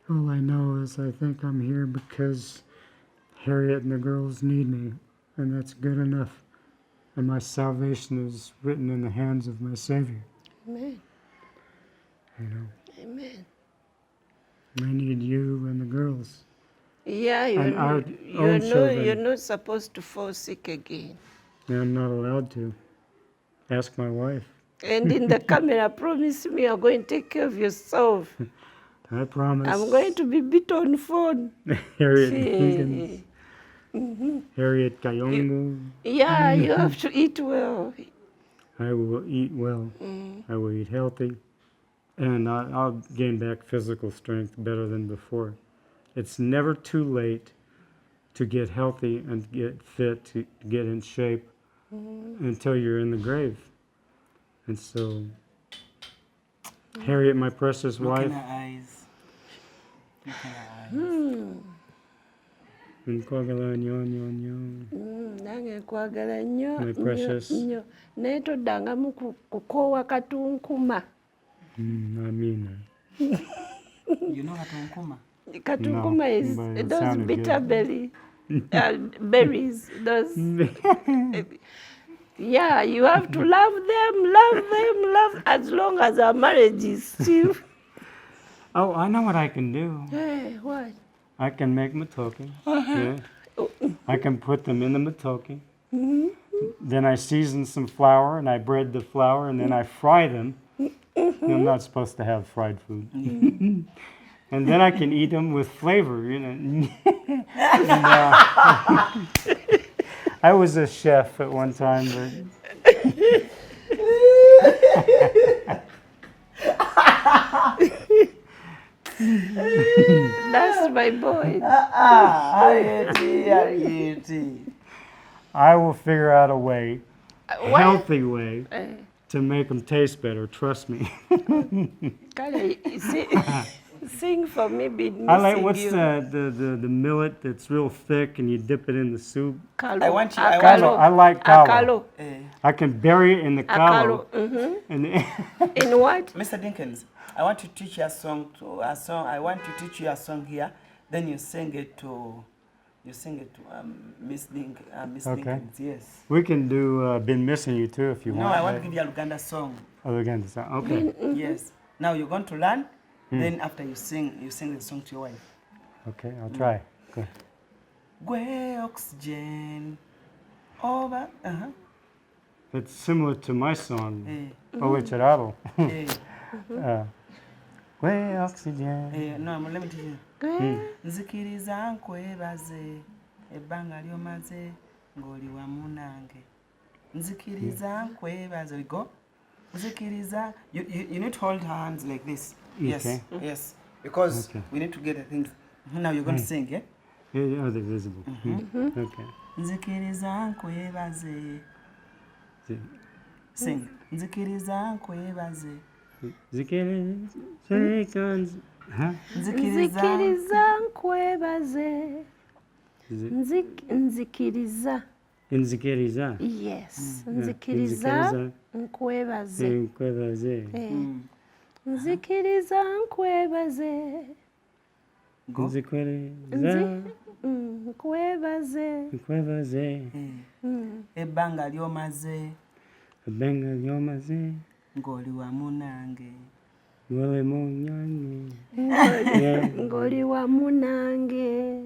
all I know is I think I'm here because Harriet and the girls need me, and that's good enough. And my salvation is written in the hands of my Savior. Amen. You know, Amen. I need you and the girls. Yeah, And our own you're children. not supposed to fall sick again. I'm not allowed to. Ask my wife. And in the camera, promise me you're going to take care of yourself. I promise. I'm going to be beat on phone. Harriet Hey. Higgins. Harriet Kayongo. Yeah, you have to eat well. I will eat well. I will eat healthy. And I'll gain back physical strength better than before. It's never too late to get healthy and get fit, to get in shape until you're in the grave. And so, Harriet, my precious Look wife. in her eyes. Look in her eyes. Nkwagala nnyo nnyo nnyo. Nange nkwagala nnyo My precious. nnyo naye toddangamu kukoowa katunkuma. Amina. You know Katunkuma? Katunkuma No, is but it those sounded bitter good. berries. Those. Yeah, you have to love as long as our marriage is still. Oh, I know what I can do. Hey, what? I can make matoke. Yeah. I can put them in the matoke. Then I season some flour and I bread the flour and then I fry them. I'm not supposed to have fried food. And then I can eat them with flavor, you know. And, I was a chef at one time, but That's my boy. Harriet. I will figure out a way, a What? healthy way, to make them taste better. Trust me. Kale, sing for me, be missing I like what's you. the millet that's real thick and you dip it in the soup. Kalo. I want you- I like kalo. Akalo. I can bury it in the kalo. Akalo. And In what? Mr. Dinkins, I want to teach you a song. I want to teach you a song here. Then you sing it to Miss Okay. Dinkins. Yes. we can do Been Missing You too if you No, want. I want to give you a Uganda song. Oh, again, okay. Yes. Now you're going to learn. Then after you sing the song to your wife. Okay, I'll try. Go. Gwe oxygen over. It's similar to my song, Eh, Owechararo. eh, Way oxygen. no, let me tell you. Nzikiriza nkwebaze ebbanga lyomaze ng'oli wamu nange. Nzikiriza nkwebaze. We go. Nzikiriza. You need to hold her hands like this. Yes. Okay. Yes. Because Okay. we need to get the things. Now you're going to sing, yeah? Yeah, they're visible. Okay. Nzikiriza nkwebaze. Sing. Nzikiriza nkwebaze. Zikiri, seconds. Huh? Nzikiriza nkwebaze. Is it Nzikiriza. Nzikiriza? Yes. Nzikiriza nkwebaze. Nkwebaze. Nzikiriza nkwebaze. Go. Nzikwereza. Nkwebaze. Nkwebaze. Ebbanga lyomaze. Ebbanga lyomaze. Ng'oli wamu nange. Ng'oli munyange. Ng'oli wamu nange.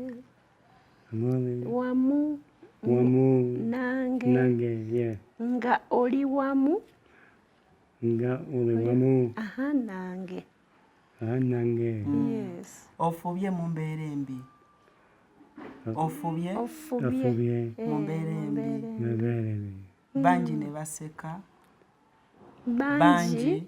Ng'oli Wamu. wamu Nange. nange. Yeah. Nga oli wamu. Nga oli wamu. Aha nange. Nange. Yes. Ofubye mu mbeera embi. Ofubye Ofubye mu mbeera embi. mubeere. Bangi ne baseka. Bangi.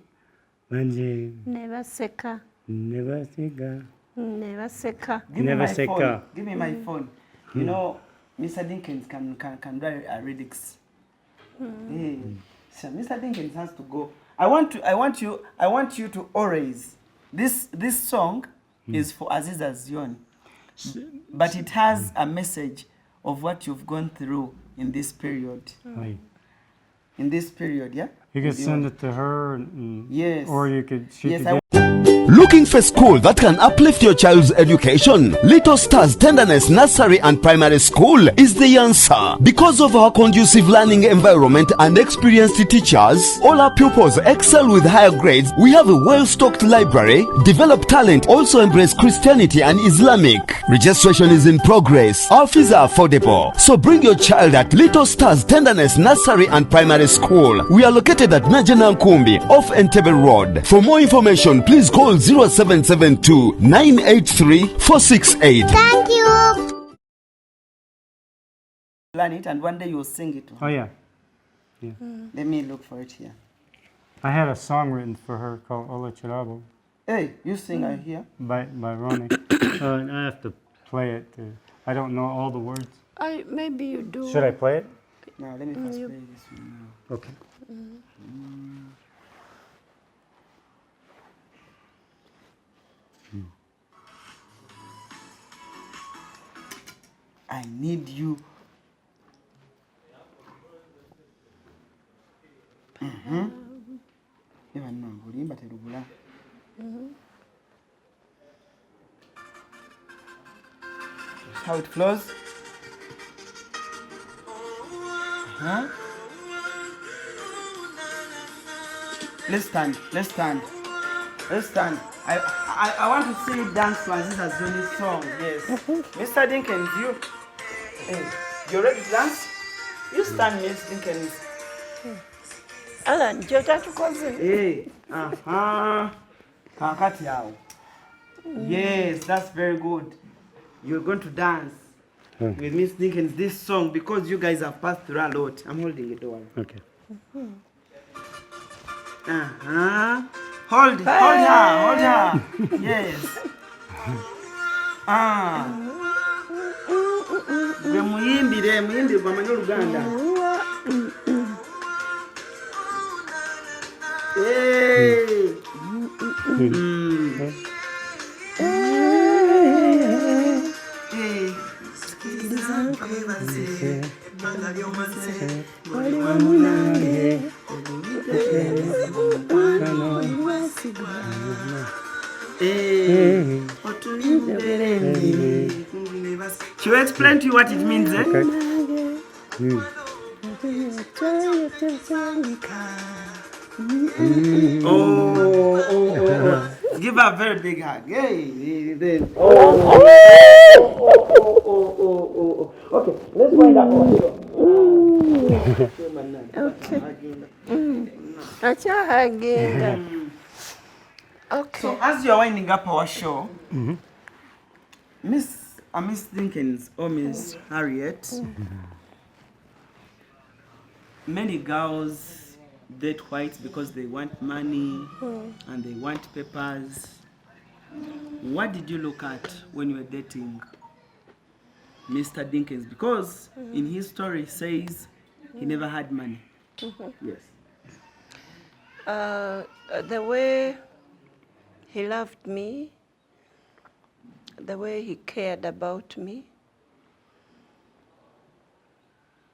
Bangi Ne baseka. ne baseka. Ne baseka. Give me Never my say phone. ka. Give me my phone. You know, Mr. Dinkins can do a lyrics. Hey. So Mr. Dinkins has to go. I want you to always. This song is for Aziza Zion, but it has a message of what you've gone through in this period. Right. In this period, yeah. You could send it to her, and, Yes. or you could she Yes, could I get Looking for school that can uplift your child's education? Little Stars Tenderness Nursery and Primary School is the answer. Because of our conducive learning environment and experienced teachers, all our pupils excel with higher grades. We have a well-stocked library, develop talent, also embrace Christianity and Islamic. Registration is in progress. Our fees are affordable. So bring your child at Little Stars Tenderness Nursery and Primary School. We are located at Najana Nkumbi off Entebbe Road. For more information, please call 0772 983 468. Thank you. Learn it, and one day you'll sing it. Oh yeah. Let me look for it here. I had a song written for her called Ola Chirabo Hey, you sing I hear. by Ronnie. And I have to play it too. I don't know all the words. Maybe you do. Should I play it? Now let me first play this one now. Okay. I need you. Even now, bulimba terugula. That's how it flows. Let's stand. Let's stand. Let's stand. I want to see you dance to Aziza Zoni's song. Yes. Mr. Dinkins, you. Hey, you ready to dance? You stand, Miss Dinkins. Alan, jota tukoze. Hey. Kakati yao. Yes, that's very good. You're going to dance with Miss Dinkins this song because you guys have passed through a lot. I'm holding it all. Okay. Hold her. Yes. Gwe muyimbire gwamanyi Oluganda. Hey. Oli wamu nange. She will explain to you what it means, eh? Oh. Give her a very big hug. Hey, then. Okay, let's wind up one. Okay. Akyahagenda. Okay. So as you are winding up our show, Miss Dinkins or Miss Harriet, many girls date whites because they want money and they want papers. What did you look at when you were dating Mr. Dinkins? Because in his story he says he never had money. Yes. The way he loved me, the way he cared about me,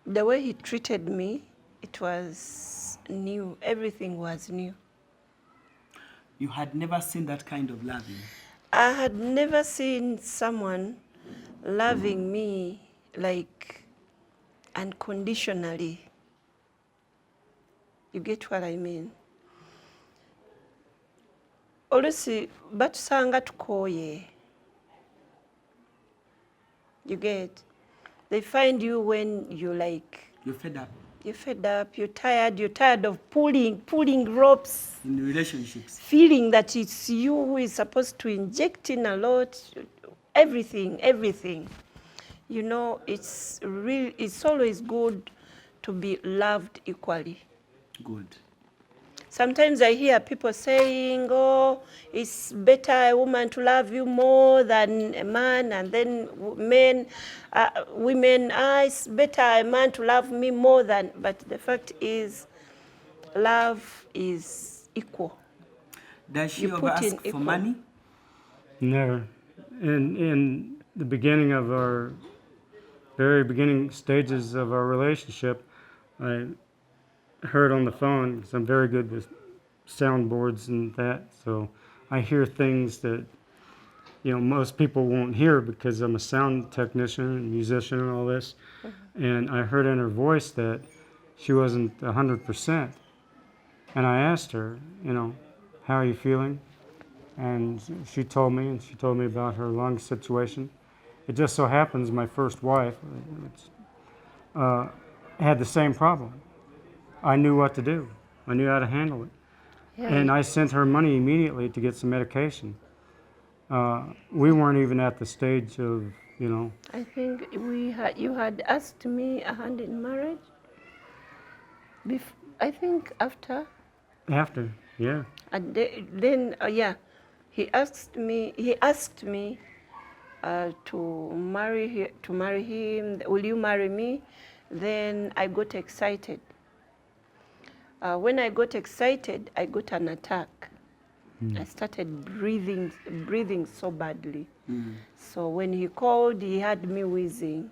the way he treated me, it was new. Everything was new. You had never seen that kind of loving. I had never seen someone loving me like unconditionally. You get what I mean? Olusi batusanga tukoye. You get? They find you when you like. You're fed up You're fed up. You're tired of pulling ropes. in relationships. Feeling that it's you who is supposed to inject in a lot, everything. You know, it's always good to be loved equally. Good. Sometimes I hear people saying, oh, it's better a woman to love you more than a man, and then women, it's better a man to love me more than, but the fact is, love is equal. Does she You ever put ask in for equal. money? Never. In the beginning of our very beginning stages of our relationship, I heard on the phone, because I'm very good with soundboards and that, so I hear things that, you know, most people won't hear because I'm a sound technician and musician and all this. And I heard in her voice that she wasn't 100%. And I asked her, you know, how are you feeling? And she told me about her lung situation. It just so happens my first wife had the same problem. I knew what to do. I knew how to handle it. Yeah. And I sent her money immediately to get some medication. We weren't even at the stage of, you know. I think you had asked me a hand in marriage. I think after. After, yeah. And then, yeah, he asked me to marry him. Will you marry me? Then I got excited. When I got excited, I got an attack. I started breathing so badly. So when he called, he had me wheezing.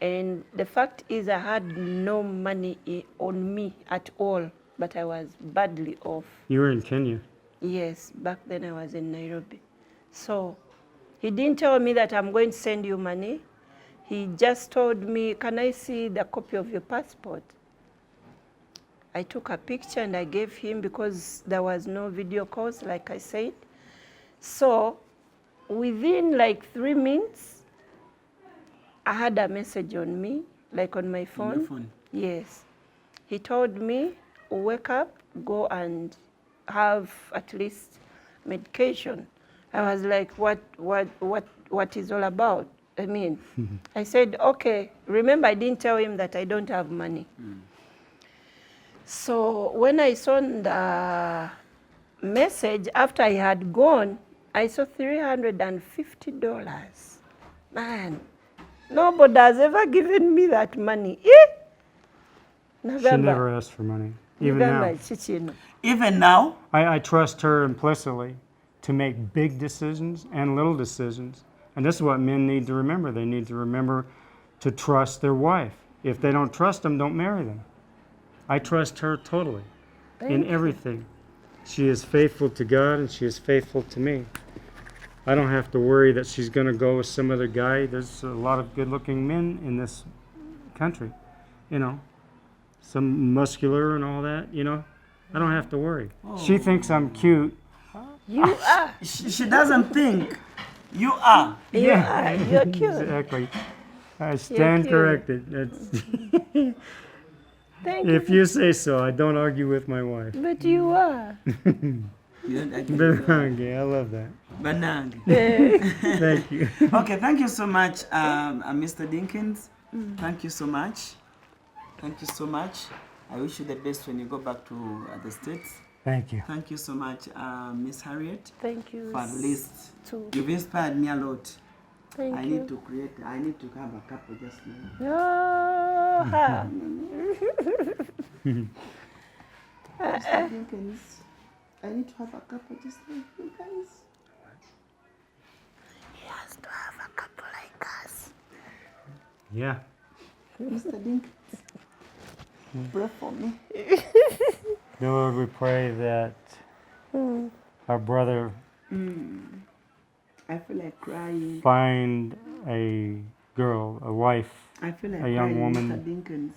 And the fact is, I had no money on me at all, but I was badly off. You were in Kenya. Yes, back then I was in Nairobi. So he didn't tell me that I'm going to send you money. He just told me, can I see the copy of your passport? I took a picture and I gave him because there was no video calls, like I said. So within like 3 minutes, I had a message on me, like on my phone. On your phone? Yes. He told me, wake up, go and have at least medication. I was like, what is all about? I mean, I said, okay. Remember, I didn't tell him that I don't have money. So when I saw the message, after I had gone, I saw $350. Man, nobody has ever given me that money. She never asked for money, even now. Even now? I trust her implicitly to make big decisions and little decisions. And this is what men need to remember. They need to remember to trust their wife. If they don't trust them, don't marry them. I trust her totally in everything. She is faithful to God and she is faithful to me. I don't have to worry that she's going to go with some other guy. There's a lot of good-looking men in this country, you know, some muscular and all that, you know. I don't have to worry. She thinks I'm cute. You are. She doesn't think. You are. You are. You're cute. Exactly. I stand cute. corrected. That's Thank you. if you say so, I don't argue with my wife. But you are. Banange, I love that. Banange. Thank you. Okay, thank you so much, Mr. Dinkins. Thank you so much. Thank you so much. I wish you the best when you go back to the States. Thank you. Thank you so much, Miss Harriet. Thank you. For at least, too. you've inspired me a lot. Thank I you. need to have a couple just now. Mr. Dinkins, I need to have a couple just like you guys. He has to have a couple like us. Yeah. Mr. Dinkins, pray for me. Lord, we pray that our brother I feel like crying. Find a girl, a wife, I feel like a young crying, woman Mr. Dinkins.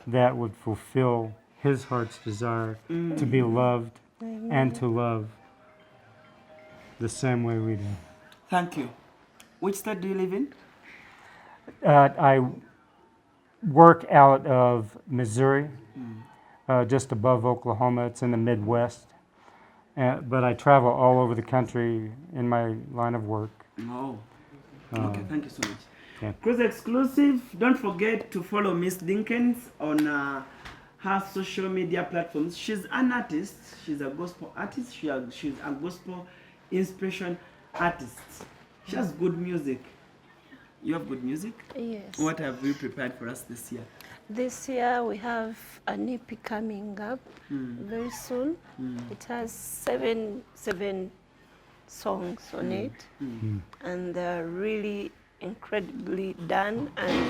that would fulfill his heart's desire to be loved and to love the same way we do. Thank you. Which state do you live in? I work out of Missouri, just above Oklahoma. It's in the Midwest. But I travel all over the country in my line of work. Oh. Okay, thank you so much. Yeah. CRUZ Exclusive, don't forget to follow Miss Dinkins on her social media platforms. She's an artist. She's a gospel artist. She's a gospel inspiration artist. She has good music. You have good music? Yes. What have you prepared for us this year? This year we have an EP coming up very soon. It has seven songs on it, and they're really incredibly done. And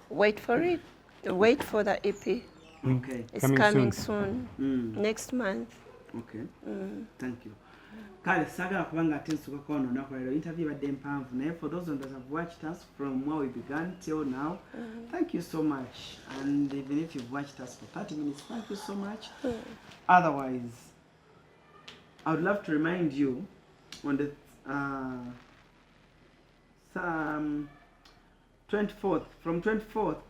wait for it. Wait for the EP. Okay. It's coming soon. Next month. Okay. Thank you. Kale sagala kubanga ate nsukako wano olunaku lero interview badde mpanvu naye for those that have watched us from where we began till now, thank you so much. And even if you've watched us for 30 minutes, thank you so much. Otherwise, I would love to remind you on the 24th, from 24th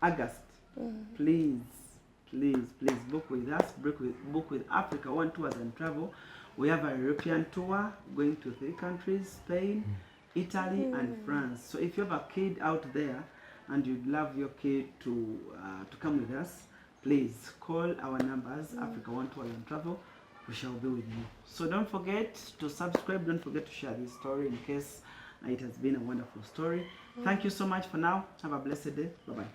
August, please book with us, book with Africa One Tours and Travel. We have a European tour going to 3 countries, Spain, Italy, and France. So if you have a kid out there and you'd love your kid to come with us, please call our numbers, Africa One Tours and Travel. We shall be with you. So don't forget to subscribe, don't forget to share this story in case it has been a wonderful story. Thank you so much for now. Have a blessed day. Bye-bye.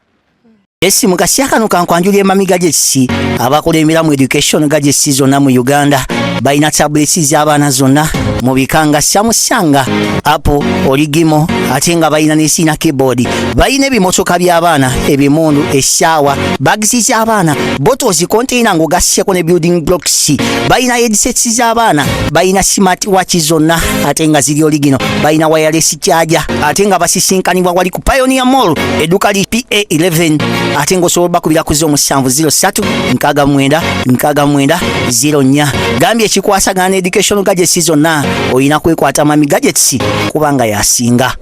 Esi mukasya kano kankwanjulya emamiga gy'ekisi abakulembera mu education ga gy'essi zonna mu Uganda balina tablets z'abaana zonna mu bika nga Samsung, Apple, Origimo ate nga balina n'esiina keyboard. Balina ebimotoka by'abaana, ebimundu, essaawa, bags z'abaana, bottles, container ng'ogasseko ne building blocks. Balina headsets z'abaana, balina smart watch zonna ate nga ziri Origino. Balina wireless charger ate nga basisinkanibwa wali ku Pioneer Mall, edduka li PA11. Ate ng'osobola bakubira ku 0703696904. Gambye ekikwasagana education gadgets zonna olina kwekwata mami gadgets kubanga yasinga.